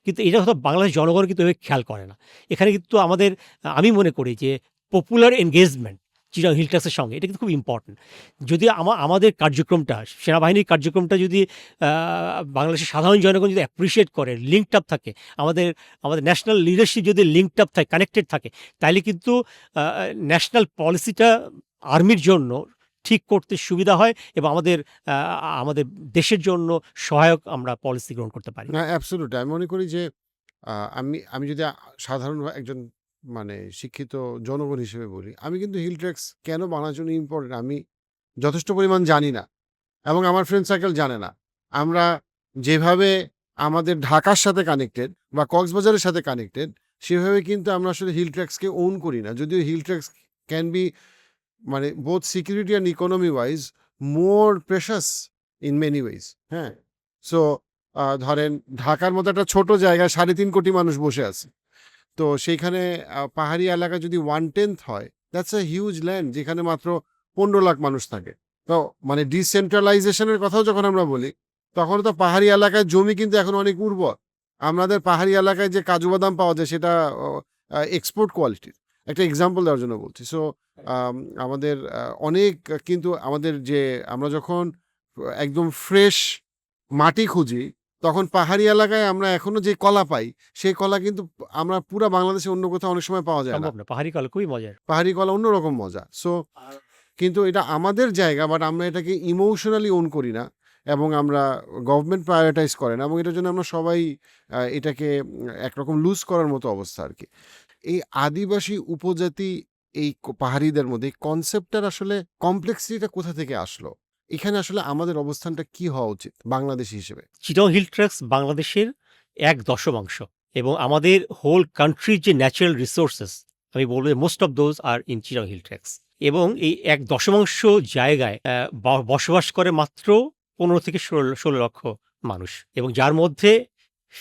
কিন্তু এটা হয়তো বাংলাদেশ জনগণ কিন্তু এভাবে খেয়াল করে না। এখানে কিন্তু আমি মনে করি যে পপুলার এনগেজমেন্ট চিটাগাং হিল ট্র্যাক্সের সঙ্গে এটা কিন্তু খুব ইম্পর্টেন্ট। যদি আমাদের কার্যক্রমটা, সেনাবাহিনীর কার্যক্রমটা যদি বাংলাদেশের সাধারণ জনগণ যদি অ্যাপ্রিসিয়েট করে, লিঙ্কড আপ থাকে, আমাদের ন্যাশনাল লিডারশিপ যদি লিঙ্কড আপ থাকে, কানেক্টেড থাকে, তাহলে কিন্তু ন্যাশনাল পলিসিটা আর্মির জন্য ঠিক করতে সুবিধা হয়, এবং আমাদের দেশের জন্য সহায়ক আমরা পলিসি গ্রহণ করতে পারি। না, অ্যাবসলিউটলি। আমি মনে করি যে আমি যদি সাধারণ একজন মানে শিক্ষিত জনগণ হিসেবে বলি, আমি কিন্তু হিল ট্র্যাক্স কেন বাংলার জন্য ইম্পর্টেন্ট আমি যথেষ্ট পরিমাণ জানি না, এবং আমার ফ্রেন্ড সার্কেল জানে না। আমরা যেভাবে আমাদের ঢাকার সাথে কানেক্টেড বা কক্সবাজারের সাথে কানেক্টেড, সেভাবে কিন্তু আমরা আসলে হিল ট্র্যাক্সকে ওন করি না। যদিও হিল ট্র্যাক্স ক্যান বি মানে both security and economy wise more precious in many ways. হ্যাঁ, সো ধরেন ঢাকার মতো একটা ছোট জায়গায় 3.5 কোটি মানুষ বসে আছে। তো সেইখানে পাহাড়ি এলাকা যদি 1/10 হয়, দ্যাটস আ হিউজ ল্যান্ড, যেখানে মাত্র 15 লাখ মানুষ থাকে। তো মানে ডিসেন্ট্রালাইজেশনের কথাও যখন আমরা বলি, তখন তো পাহাড়ি এলাকায় জমি কিন্তু এখন অনেক উর্বর। আমাদের পাহাড়ি এলাকায় যে কাজু বাদাম পাওয়া যায় সেটা এক্সপোর্ট কোয়ালিটির। একটা এক্সাম্পল দেওয়ার জন্য বলছি। সো আমাদের অনেক কিন্তু আমাদের যে আমরা যখন একদম ফ্রেশ মাটি খুঁজি, তখন পাহাড়ি এলাকায় আমরা এখনো যে কলা পাই, সেই কলা কিন্তু আমরা পুরা বাংলাদেশে অন্য কোথাও অনেক সময় পাওয়া যায় না। সম্ভব না, পাহাড়ি কলা খুবই মজার। পাহাড়ি কলা অন্যরকম মজা। সো কিন্তু এটা আমাদের জায়গা, বাট আমরা এটাকে ইমোশনালি ওন করি না, এবং আমরা গভর্নমেন্ট প্রায়োরিটাইজ করে না, এবং এটার জন্য আমরা সবাই এটাকে একরকম লুজ করার মতো অবস্থা আর কি। এই আদিবাসী উপজাতি এই পাহাড়িদের মধ্যে কনসেপ্টটার আসলে কমপ্লেক্সিটিটা কোথা থেকে আসলো? এখানে আসলে আমাদের অবস্থানটা কি হওয়া উচিত বাংলাদেশি হিসেবে? চিটাগাং হিল ট্র্যাক্স বাংলাদেশের 1/10 এবং আমাদের হোল কান্ট্রির যে ন্যাচারাল রিসোর্সেস, আমি বলবো most of those are in Chittagong hill tracts. এবং এই ১ দশমাংশ জায়গায় বসবাস করে মাত্র ১৫ থেকে ১৬ লক্ষ মানুষ, এবং যার মধ্যে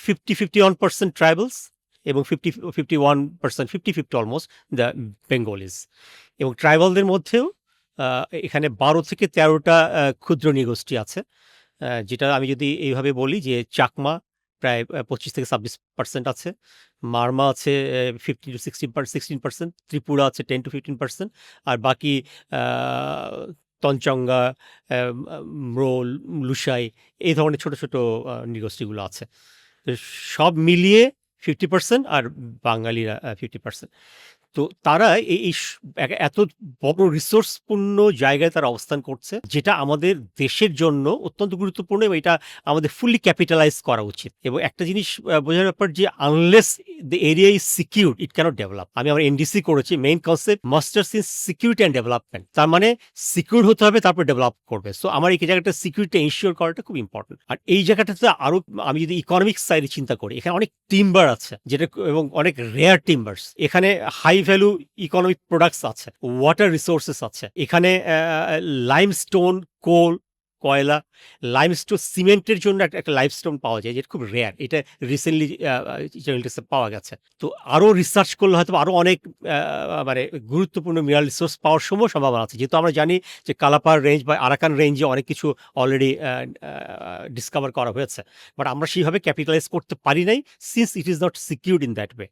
51% ট্রাইবালস এবং 51% 50-50 অলমোস্ট দ্য বেঙ্গলিজ। এবং ট্রাইবালদের মধ্যেও এখানে ১২ থেকে ১৩টা ক্ষুদ্র নৃগোষ্ঠী আছে, যেটা আমি যদি এইভাবে বলি যে চাকমা প্রায় ২৫ থেকে ২৬% আছে, মারমা আছে 15-16%, ত্রিপুরা আছে 10-15%, আর বাকি তঞ্চঙ্গা, ম্রোল, লুসাই, এই ধরনের ছোট ছোট নৃগোষ্ঠীগুলো আছে। তো সব মিলিয়ে 50% আর বাঙালিরা 50%। তো তারা এই এত বড় রিসোর্সপূর্ণ জায়গায় তারা অবস্থান করছে, যেটা আমাদের দেশের জন্য অত্যন্ত গুরুত্বপূর্ণ, এবং এটা আমাদের ফুললি ক্যাপিটালাইজ করা উচিত। এবং একটা জিনিস বোঝার ব্যাপার যে unless the area is secured it cannot develop. আমি আমার এনডিসি করেছি, main concept masters in security and development, তার মানে সিকিউর হতে হবে তারপর ডেভেলপ করবে। সো আমার এই জায়গাটা সিকিউরিটি এনশিওর করাটা খুব ইম্পর্টেন্ট। আর এই জায়গাটাতে আরো আমি যদি ইকোনমিক সাইডে চিন্তা করি, এখানে অনেক টিম্বার আছে, যেটা এবং অনেক রেয়ার টিম্বার্স, এখানে হাই ভ্যালু ইকোনমিক প্রোডাক্টস আছে, ওয়াটার রিসোর্সেস আছে, এখানে লাইমস্টোন, কোল, কয়লা, লাইমস্টোন সিমেন্টের জন্য একটা লাইমস্টোন পাওয়া যায়, যেটা খুব রেয়ার, এটা রিসেন্টলি পাওয়া গেছে। তো আরও রিসার্চ করলে হয়তো আরও অনেক মানে গুরুত্বপূর্ণ মিনারেল রিসোর্স পাওয়ার সম্ভাবনা আছে, যেহেতু আমরা জানি যে কালাপার রেঞ্জ বা আরাকান রেঞ্জে অনেক কিছু অলরেডি ডিসকভার করা হয়েছে, বাট আমরা সেইভাবে ক্যাপিটালাইজ করতে পারি নাই, since it is not secured in that way.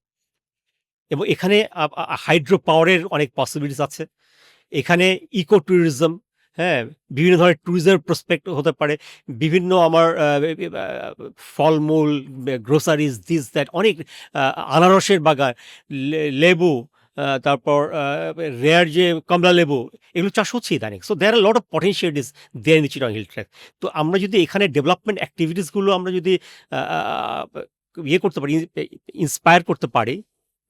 এবং এখানে হাইড্রো পাওয়ারের অনেক পসিবিলিটিস আছে, এখানে ইকো ট্যুরিজম, হ্যাঁ, বিভিন্ন ধরনের ট্যুরিজম প্রসপেক্ট হতে পারে, বিভিন্ন আমার ফলমূল, গ্রোসারিজ, দিস দ্যাট, অনেক আনারসের বাগান, লেবু, তারপর রেয়ার যে কমলা লেবু, এগুলো চাষ হচ্ছে ইদানিং। So there are lot of potentialities there in Chittagong hill tract. তো আমরা যদি এখানে ডেভেলপমেন্ট অ্যাক্টিভিটিসগুলো আমরা যদি ইয়ে করতে পারি, ইন্সপায়ার করতে পারি,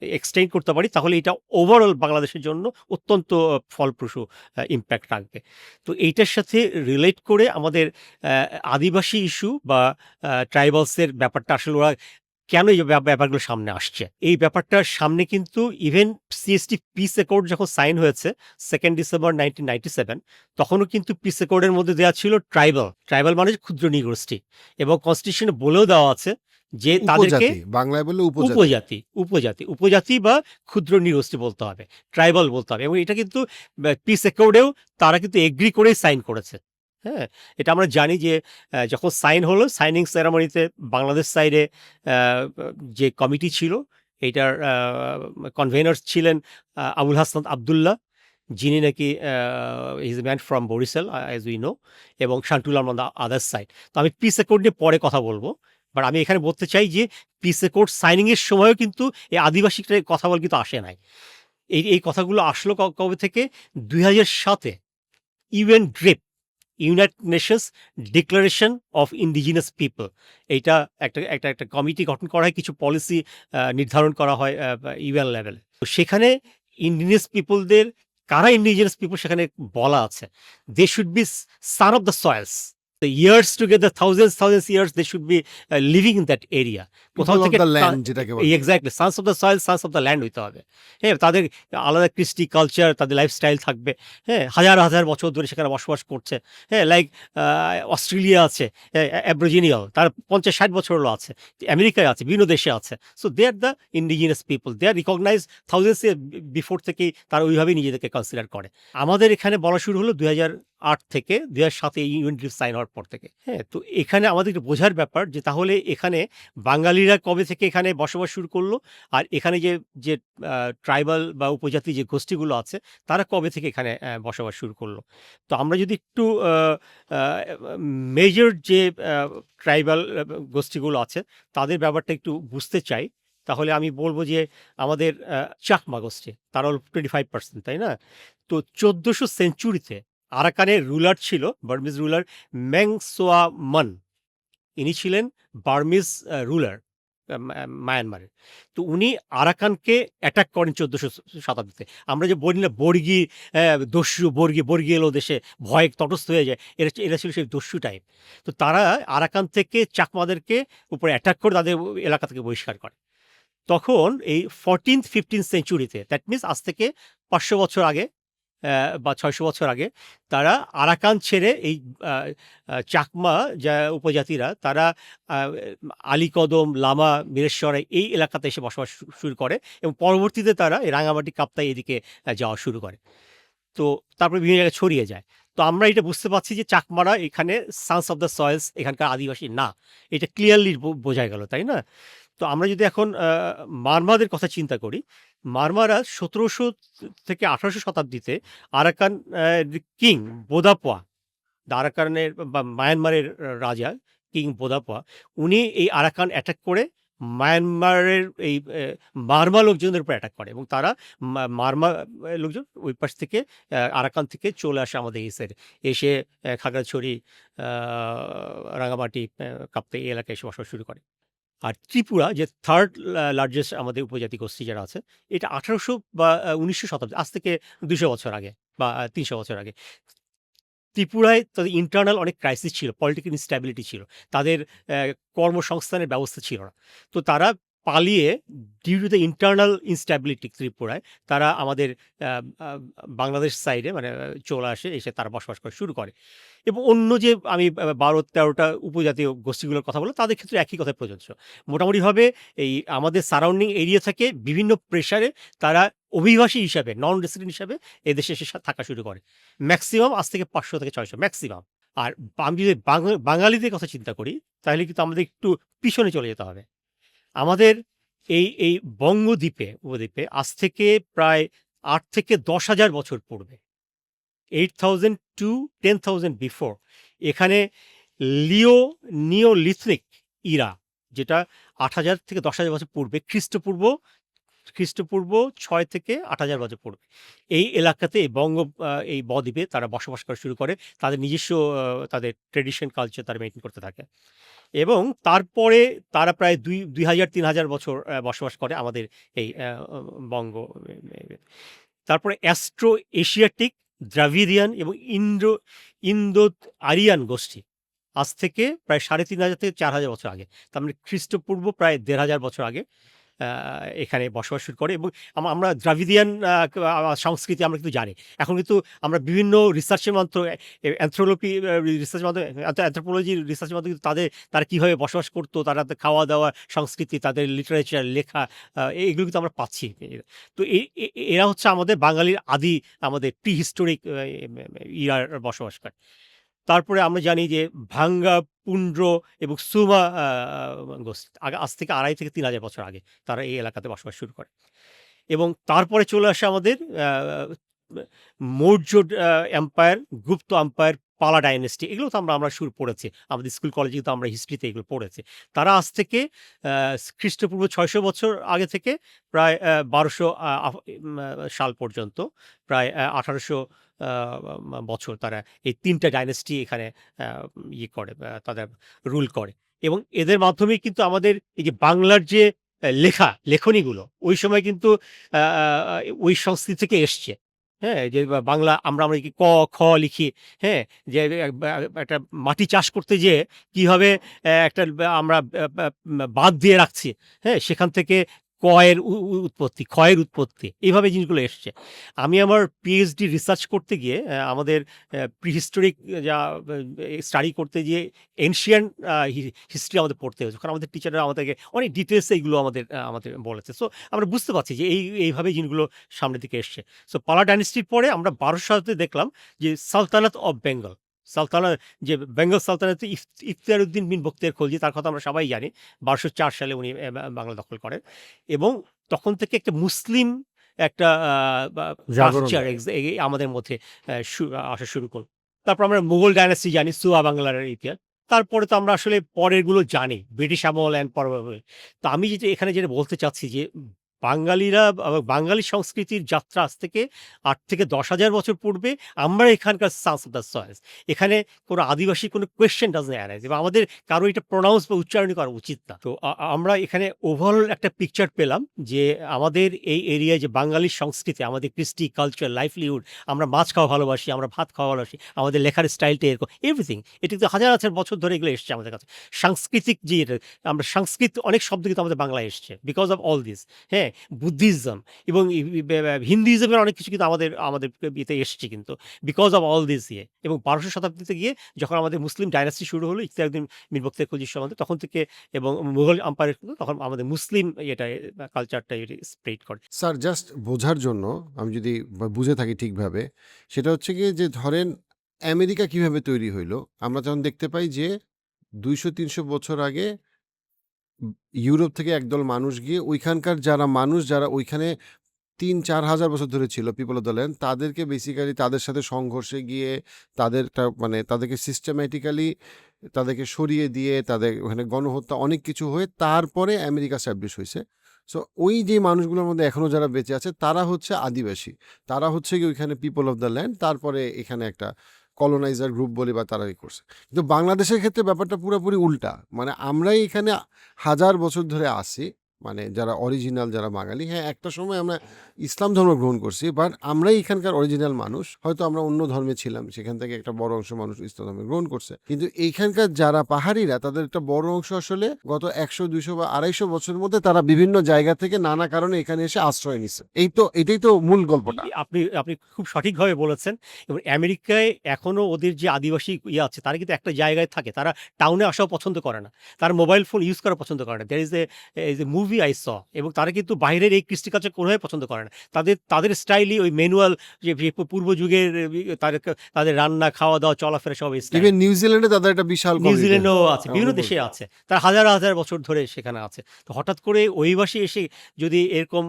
এক্সটেন্ড করতে পারি, তাহলে এটা ওভারঅল বাংলাদেশের জন্য অত্যন্ত ফলপ্রসূ ইম্প্যাক্ট রাখবে। তো এইটার সাথে রিলেট করে আমাদের আদিবাসী ইস্যু বা ট্রাইবালসের ব্যাপারটা আসলে ওরা কেন এই ব্যাপারগুলো সামনে আসছে, এই ব্যাপারটার সামনে কিন্তু ইভেন সিএসটি পিস অ্যাকর্ড যখন সাইন হয়েছে 2 ডিসেম্বর 1997, তখনও কিন্তু পিস অ্যাকর্ডের মধ্যে দেওয়া ছিল ট্রাইবাল মানে ক্ষুদ্র নৃগোষ্ঠী, এবং কনস্টিটিউশনে বলেও দেওয়া আছে যে তাদেরকে উপজাতি, বাংলায় বললে উপজাতি। উপজাতি বা ক্ষুদ্র নৃগোষ্ঠী বলতে হবে, ট্রাইবাল বলতে হবে। এবং এটা কিন্তু পিস অ্যাকর্ডেও তারা কিন্তু এগ্রি করেই সাইন করেছে। হ্যাঁ, এটা আমরা জানি যে যখন সাইন হলো, সাইনিং সেরামনিতে বাংলাদেশ সাইডে যে কমিটি ছিল, এইটার কনভেনার ছিলেন আবুল হাসনাত আবদুল্লাহ, যিনি নাকি is a man from Barishal as we know, এবং শান্তুল আহমদ আদার সাইড। তো আমি পিস অ্যাকর্ড নিয়ে পরে কথা বলবো, বাট আমি এখানে বলতে চাই যে পিস অ্যাকর্ড সাইনিংয়ের সময়ও কিন্তু এই আদিবাসীদের কথা বল কিন্তু আসে নাই। এই কথাগুলো আসলো কবে থেকে? 2007-এ UN DRIP, United Nations declaration of indigenous people, এইটা একটা কমিটি গঠন করা হয়, কিছু পলিসি নির্ধারণ করা হয় ইউএন লেভেলে। তো সেখানে ইন্ডিজিনাস পিপলদের, কারা ইন্ডিজিনাস পিপল সেখানে বলা আছে, they should be son of the soils, the years together, thousands years, they should be living in that area. কোথাও থেকে ল্যান্ড যেটাকে বলে, exactly, Sans of the soil, Sans of the land হইতে হবে। হ্যাঁ, তাদের আলাদা কৃষ্টি কালচার, তাদের লাইফস্টাইল থাকবে। হ্যাঁ, হাজার হাজার বছর ধরে সেখানে বসবাস করছে। হ্যাঁ, লাইক অস্ট্রেলিয়া আছে, অ্যাবরিজিনিয়াল, তার 50-60 বছর হলো আছে, আমেরিকায় আছে, বিভিন্ন দেশে আছে। So they are the indigenous people, they are recognise thousands before থেকেই তারা ওইভাবেই নিজেদেরকে কনসিডার করে। আমাদের এখানে বলা শুরু হলো 2008 থেকে, 2007-এ ইউএন ড্রিপ সাইন হওয়ার পর থেকে। হ্যাঁ, তো এখানে আমাদের বোঝার ব্যাপার যে তাহলে এখানে বাঙালিরা কবে থেকে এখানে বসবাস শুরু করলো, আর এখানে যে ট্রাইবাল বা উপজাতি যে গোষ্ঠীগুলো আছে, তারা কবে থেকে এখানে বসবাস শুরু করলো। তো আমরা যদি একটু মেজর যে ট্রাইবাল গোষ্ঠীগুলো আছে তাদের ব্যাপারটা একটু বুঝতে চাই, তাহলে আমি বলবো যে আমাদের চাকমা গোষ্ঠী, তারা হল 25%, তাই না? তো 1400 সেঞ্চুরিতে আরাকানের রুলার ছিল, বার্মিজ রুলার মেংসোয়ামান, ইনি ছিলেন বার্মিজ রুলার মায়ানমারের। তো উনি আরাকানকে অ্যাটাক করেন 1400 শতাব্দীতে। আমরা যে বলি না বর্গী দস্যু, বর্গী এলো দেশে, ভয়ে তটস্থ হয়ে যায়, এরা ছিল সেই দস্যু টাইপ। তো তারা আরাকান থেকে চাকমাদেরকে উপরে অ্যাটাক করে তাদের এলাকা থেকে বহিষ্কার করে। তখন এই 14th-15th সেঞ্চুরিতে, দ্যাট মিনস আজ থেকে 500 বছর আগে, বা ৬০০ বছর আগে তারা আরাকান ছেড়ে এই চাকমা যা উপজাতিরা তারা আলীকদম, লামা, মিরেশ্বরাই এই এলাকাতে এসে বসবাস শুরু করে এবং পরবর্তীতে তারা এই রাঙামাটি, কাপ্তাই এদিকে যাওয়া শুরু করে। তো তারপরে বিভিন্ন জায়গায় ছড়িয়ে যায়। তো আমরা এটা বুঝতে পারছি যে চাকমারা এখানে সান্স অফ দ্য সয়েলস এখানকার আদিবাসী না। এটা ক্লিয়ারলি বোঝা গেল, তাই না? তো আমরা যদি এখন মারমাদের কথা চিন্তা করি, মারমারা ১৭০০ থেকে ১৮০০ শতাব্দীতে আরাকান কিং বোদাপোয়া, আরাকানের বা মায়ানমারের রাজা কিং বোদাপোয়া, উনি এই আরাকান অ্যাটাক করে মায়ানমারের এই মারমা লোকজনদের উপর অ্যাটাক করে এবং তারা মারমা লোকজন ওই পাশ থেকে আরাকান থেকে চলে আসে আমাদের এই সাইডে, এসে খাগড়াছড়ি, রাঙামাটি, কাপ্তাই এই এলাকায় এসে বসবাস শুরু করে। আর ত্রিপুরা যে থার্ড লার্জেস্ট আমাদের উপজাতি গোষ্ঠী যারা আছে, এটা ১৮০০ বা ১৯০০ শতাব্দী, আজ থেকে ২০০ বছর আগে বা ৩০০ বছর আগে ত্রিপুরায় তাদের ইন্টারনাল অনেক ক্রাইসিস ছিল, পলিটিক্যাল ইনস্ট্যাবিলিটি ছিল, তাদের কর্মসংস্থানের ব্যবস্থা ছিল না। তো তারা পালিয়ে due to the internal instability ত্রিপুরায় তারা আমাদের বাংলাদেশ সাইডে মানে চলে আসে, এসে তারা বসবাস করা শুরু করে। এবং অন্য যে আমি ১২-১৩টা উপজাতীয় গোষ্ঠীগুলোর কথা বললাম তাদের ক্ষেত্রে একই কথা প্রযোজ্য। মোটামুটিভাবে এই আমাদের সারাউন্ডিং এরিয়া থেকে বিভিন্ন প্রেশারে তারা অভিবাসী হিসাবে, নন রেসিডেন্ট হিসাবে এদেশে এসে থাকা শুরু করে। ম্যাক্সিমাম আজ থেকে ৫০০ থেকে ৬০০ ম্যাক্সিমাম। আর আমি যদি বাঙালিদের কথা চিন্তা করি তাহলে কিন্তু আমাদের একটু পিছনে চলে যেতে হবে। আমাদের এই উপদ্বীপে আজ থেকে প্রায় ৮ থেকে ১০,০০০ বছর পূর্বে, 8,000 to 10,000 বিফোর, এখানে নিওলিথিক ইরা, যেটা ৮,০০০ থেকে ১০,০০০ বছর পূর্বে, খ্রিস্টপূর্ব ৬ থেকে ৮,০০০ বছর পূর্বে এই এলাকাতে এই বদ্বীপে তারা বসবাস করা শুরু করে। তাদের নিজস্ব তাদের ট্রেডিশন কালচার তারা মেনটেন করতে থাকে এবং তারপরে তারা প্রায় ২,০০০-৩,০০০ বছর বসবাস করে আমাদের এই বঙ্গ। তারপরে অ্যাস্ট্রো এশিয়াটিক, দ্রাভিডিয়ান এবং ইন্দো আরিয়ান গোষ্ঠী আজ থেকে প্রায় ৩,৫০০ থেকে ৪,০০০ বছর আগে, তার মানে খ্রিস্টপূর্ব প্রায় ১,৫০০ বছর আগে এখানে বসবাস শুরু করে। এবং আমরা দ্রাভিডিয়ান সংস্কৃতি আমরা কিন্তু জানি। এখন কিন্তু আমরা বিভিন্ন রিসার্চের মাধ্যমে, রিসার্চের মাধ্যমে, অ্যানথ্রোপোলজি রিসার্চের মাধ্যমে কিন্তু তারা কীভাবে বসবাস করতো, তারা খাওয়া দাওয়া, সংস্কৃতি, তাদের লিটারেচার, লেখা, এগুলো কিন্তু আমরা পাচ্ছি। তো এরা হচ্ছে আমাদের বাঙালির আমাদের প্রি হিস্টোরিক ইরার বসবাসকার। তারপরে আমরা জানি যে ভাঙ্গা, পুন্ড্র এবং সুমা গোষ্ঠী আজ থেকে ২,৫০০ থেকে ৩,০০০ বছর আগে তারা এই এলাকাতে বসবাস শুরু করে। এবং তারপরে চলে আসে আমাদের মৌর্য এম্পায়ার, গুপ্ত এম্পায়ার, পালা ডাইনেস্টি, এগুলো তো আমরা শুরু পড়েছি আমাদের স্কুল কলেজে, কিন্তু আমরা হিস্ট্রিতে এগুলো পড়েছি। তারা আজ থেকে খ্রিস্টপূর্ব ৬০০ বছর আগে থেকে প্রায় ১২০০ সাল পর্যন্ত, প্রায় ১৮০০ বছর তারা এই ৩টা ডাইনেস্টি এখানে করে, তাদের রুল করে। এবং এদের মাধ্যমেই কিন্তু আমাদের এই যে বাংলার যে লেখনীগুলো ওই সময় কিন্তু ওই সংস্কৃতি থেকে এসছে। হ্যাঁ, যে বাংলা আমরা কি ক, খ লিখি, হ্যাঁ, যে একটা মাটি চাষ করতে যেয়ে কীভাবে একটা আমরা বাঁধ দিয়ে রাখছি, হ্যাঁ, সেখান থেকে কয়ের উৎপত্তি, ক্ষয়ের উৎপত্তি, এইভাবে জিনিসগুলো এসছে। আমি আমার পিএইচডি রিসার্চ করতে গিয়ে আমাদের প্রিহিস্টোরিক যা স্টাডি করতে গিয়ে এনশিয়ান্ট হিস্ট্রি আমাদের পড়তে হয়েছে, কারণ আমাদের টিচাররা আমাদেরকে অনেক ডিটেলসে এইগুলো আমাদের বলেছে। সো আমরা বুঝতে পারছি যে এইভাবে জিনিসগুলো সামনের দিকে এসছে। সো পালা ডাইনেস্টির পরে আমরা ১২০০ শতাব্দীতে দেখলাম যে সালতানাত অফ বেঙ্গল, যে বেঙ্গল সালতানাতে ইখতিয়ার উদ্দিন বিন বখতিয়ার খলজি, তার কথা আমরা সবাই জানি। ১২০৪ সালে উনি বাংলা দখল করেন এবং তখন থেকে একটা মুসলিম একটা কালচার আমাদের মধ্যে আসা শুরু করল। তারপর আমরা মুঘল ডাইনাস্টি জানি, সুয়া বাংলার ইতিহাস। তারপরে তো আমরা আসলে পরেরগুলো জানি, ব্রিটিশ আমল অ্যান্ড পরবর্তী। তো আমি এখানে যেটা বলতে চাচ্ছি যে বাঙালিরা, বাঙালি সংস্কৃতির যাত্রা আজ থেকে ৮ থেকে ১০,০০০ বছর পূর্বে। আমরা এখানকার সান্স অফ দ্য সয়েলস, এখানে কোনো আদিবাসী কোনো কোয়েশ্চেন ডাজন্ট অ্যারাইজ এবং আমাদের কারো এটা প্রনাউন্স বা উচ্চারণ করা উচিত না। তো আমরা এখানে ওভারঅল একটা পিকচার পেলাম যে আমাদের এই এরিয়ায় যে বাঙালির সংস্কৃতি, আমাদের কৃষ্টি, কালচার, লাইভলিহুড, আমরা মাছ খাওয়া ভালোবাসি, আমরা ভাত খাওয়া ভালোবাসি, আমাদের লেখার স্টাইলটা এরকম, এভরিথিং, এটা কিন্তু হাজার হাজার বছর ধরে এগুলো এসছে আমাদের কাছে। সাংস্কৃতিক যে আমরা সংস্কৃত অনেক শব্দ কিন্তু আমাদের বাংলায় এসছে বিকজ অফ অল দিস। হ্যাঁ, বুদ্ধিজম এবং হিন্দুইজমের অনেক কিছু কিন্তু আমাদের আমাদের ইয়েতে এসছে কিন্তু বিকজ অফ অল দিস এবং 12শো শতাব্দীতে গিয়ে যখন আমাদের মুসলিম ডাইনাস্টি শুরু হলো ইখতিয়ারউদ্দিন মীর বখতিয়ার খলজির সময় তখন থেকে এবং মুঘল আম্পায়ার তখন আমাদের মুসলিম এটা কালচারটা স্প্রেড করে। স্যার জাস্ট বোঝার জন্য আমি যদি বুঝে থাকি ঠিকভাবে, সেটা হচ্ছে গিয়ে যে ধরেন আমেরিকা কিভাবে তৈরি হইলো, আমরা যখন দেখতে পাই যে 200-300 বছর আগে ইউরোপ থেকে একদল মানুষ গিয়ে ওইখানকার যারা মানুষ যারা ওইখানে 3-4 হাজার বছর ধরে ছিল পিপল অফ দ্য ল্যান্ড, তাদেরকে বেসিক্যালি তাদের সাথে সংঘর্ষে গিয়ে তাদেরটা মানে তাদেরকে সিস্টেম্যাটিক্যালি তাদেরকে সরিয়ে দিয়ে তাদের ওখানে গণহত্যা অনেক কিছু হয়ে তারপরে আমেরিকা স্ট্যাবলিশ হয়েছে। সো ওই যে মানুষগুলোর মধ্যে এখনও যারা বেঁচে আছে তারা হচ্ছে আদিবাসী, তারা হচ্ছে কি ওইখানে পিপল অফ দ্য ল্যান্ড, তারপরে এখানে একটা কলোনাইজার গ্রুপ বলি বা তারাই করছে। কিন্তু বাংলাদেশের ক্ষেত্রে ব্যাপারটা পুরোপুরি উল্টা, মানে আমরাই এখানে হাজার বছর ধরে আসি, মানে যারা অরিজিনাল যারা বাঙালি। হ্যাঁ, একটা সময় আমরা ইসলাম ধর্ম গ্রহণ করছি, বাট আমরাই এখানকার অরিজিনাল মানুষ। হয়তো আমরা অন্য ধর্মে ছিলাম, সেখান থেকে একটা বড় অংশ মানুষ ইসলাম ধর্মে গ্রহণ করছে, কিন্তু এইখানকার যারা পাহাড়িরা তাদের একটা বড় অংশ আসলে গত 100-200 বা 250 বছরের মধ্যে তারা বিভিন্ন জায়গা থেকে নানা কারণে এখানে এসে আশ্রয় নিচ্ছে। এটাই তো মূল গল্পটা। আপনি আপনি খুব সঠিকভাবে বলেছেন এবং আমেরিকায় এখনো ওদের যে আদিবাসী আছে তারা কিন্তু একটা জায়গায় থাকে, তারা টাউনে আসাও পছন্দ করে না, তারা মোবাইল ফোন ইউজ করা পছন্দ করে না। There is a movie I saw এবং তারা কিন্তু বাইরের এই কৃষ্টি কালচার কোনোভাবে পছন্দ করে না। তাদের স্টাইলই ওই ম্যানুয়াল যে পূর্ব যুগের তাদের তাদের রান্না খাওয়া দাওয়া চলাফেরা সব স্টাইল। ইভেন নিউজিল্যান্ডে তাদের একটা বিশাল নিউজিল্যান্ডও আছে, বিভিন্ন আমি দেশে বলছি। আছে, তারা হাজার হাজার বছর ধরে সেখানে আছে। তো হঠাৎ করে অভিবাসী এসে যদি এরকম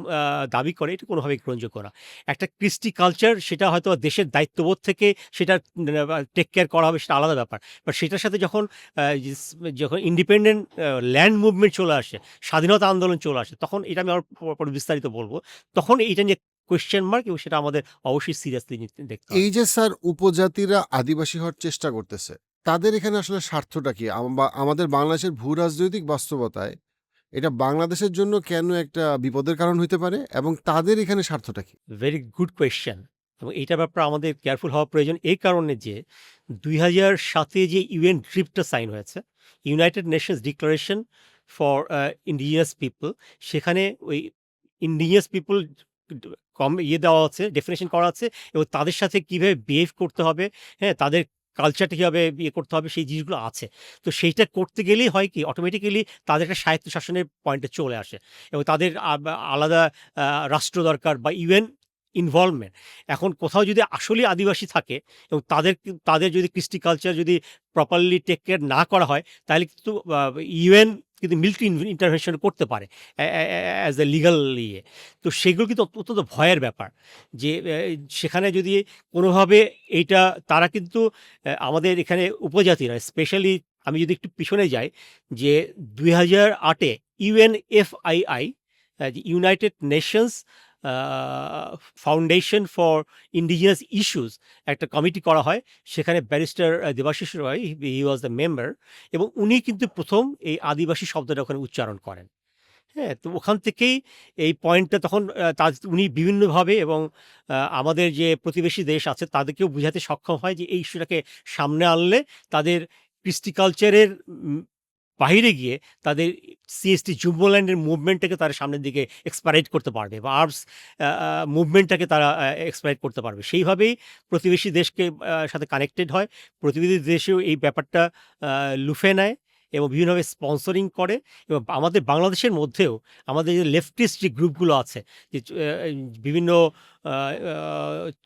দাবি করে, এটা কোনোভাবেই গ্রহণযোগ্য না। একটা কৃষ্টি কালচার সেটা হয়তো দেশের দায়িত্ববোধ থেকে সেটা টেক কেয়ার করা হবে, সেটা আলাদা ব্যাপার। বাট সেটার সাথে যখন ইন্ডিপেন্ডেন্ট ল্যান্ড মুভমেন্ট চলে আসে, স্বাধীনতা আন্দোলন চলে আসে, তখন এটা আমি আরো পরে বিস্তারিত বলবো, তখন এইটা নিয়ে কোয়েশ্চেন মার্ক এবং সেটা আমাদের অবশ্যই সিরিয়াসলি দেখতে হবে। এই যে স্যার উপজাতিরা আদিবাসী হওয়ার চেষ্টা করতেছে, তাদের এখানে আসলে স্বার্থটা কি? আমাদের বাংলাদেশের ভূ রাজনৈতিক বাস্তবতায় এটা বাংলাদেশের জন্য কেন একটা বিপদের কারণ হইতে পারে এবং তাদের এখানে স্বার্থটা কি? ভেরি গুড কোয়েশ্চেন এবং এইটার ব্যাপারে আমাদের কেয়ারফুল হওয়া প্রয়োজন এই কারণে যে 2007 যে ইউএন ট্রিপটা সাইন হয়েছে, United Nations declaration for indigenous people, সেখানে ওই ইন্ডিজিনাস পিপল কম দেওয়া আছে, ডেফিনেশন করা আছে এবং তাদের সাথে কীভাবে বিহেভ করতে হবে, হ্যাঁ, তাদের কালচারটা কীভাবে করতে হবে সেই জিনিসগুলো আছে। তো সেইটা করতে গেলেই হয় কি অটোমেটিক্যালি তাদের একটা স্বায়ত্তশাসনের পয়েন্টে চলে আসে এবং তাদের আলাদা রাষ্ট্র দরকার বা ইউএন ইনভলভমেন্ট। এখন কোথাও যদি আসলেই আদিবাসী থাকে এবং তাদের যদি কৃষ্টি কালচার যদি প্রপারলি টেক কেয়ার না করা হয়, তাহলে কিন্তু ইউএন কিন্তু মিলিটারি ইন্টারভেনশন করতে পারে অ্যাজ এ লিগাল ইয়ে। তো সেগুলো কিন্তু অত্যন্ত ভয়ের ব্যাপার যে সেখানে যদি কোনোভাবে এইটা তারা কিন্তু আমাদের এখানে উপজাতিরা স্পেশালি, আমি যদি একটু পিছনে যাই, যে 2008-এ UNFII united nations foundation for indigenous issues একটা কমিটি করা হয়, সেখানে barrister Debashis Roy, he was the member, এবং উনি কিন্তু প্রথম এই আদিবাসী শব্দটা ওখানে উচ্চারণ করেন। হ্যাঁ, তো ওখান থেকেই এই পয়েন্টটা তখন উনি বিভিন্নভাবে এবং আমাদের যে প্রতিবেশী দেশ আছে তাদেরকেও বুঝাতে সক্ষম হয় যে এই ইস্যুটাকে সামনে আনলে তাদের কৃষ্টি কালচারের বাহিরে গিয়ে তাদের সিএসটি জুম্বল্যান্ডের মুভমেন্টটাকে তারা সামনের দিকে এক্সপারেট করতে পারবে বা আর্মস মুভমেন্টটাকে তারা এক্সপারেট করতে পারবে। সেইভাবেই প্রতিবেশী দেশকে সাথে কানেক্টেড হয়, প্রতিবেশী দেশেও এই ব্যাপারটা লুফে নেয় এবং বিভিন্নভাবে স্পন্সরিং করে। এবং আমাদের বাংলাদেশের মধ্যেও আমাদের যে লেফটিস্ট যে গ্রুপগুলো আছে, যে বিভিন্ন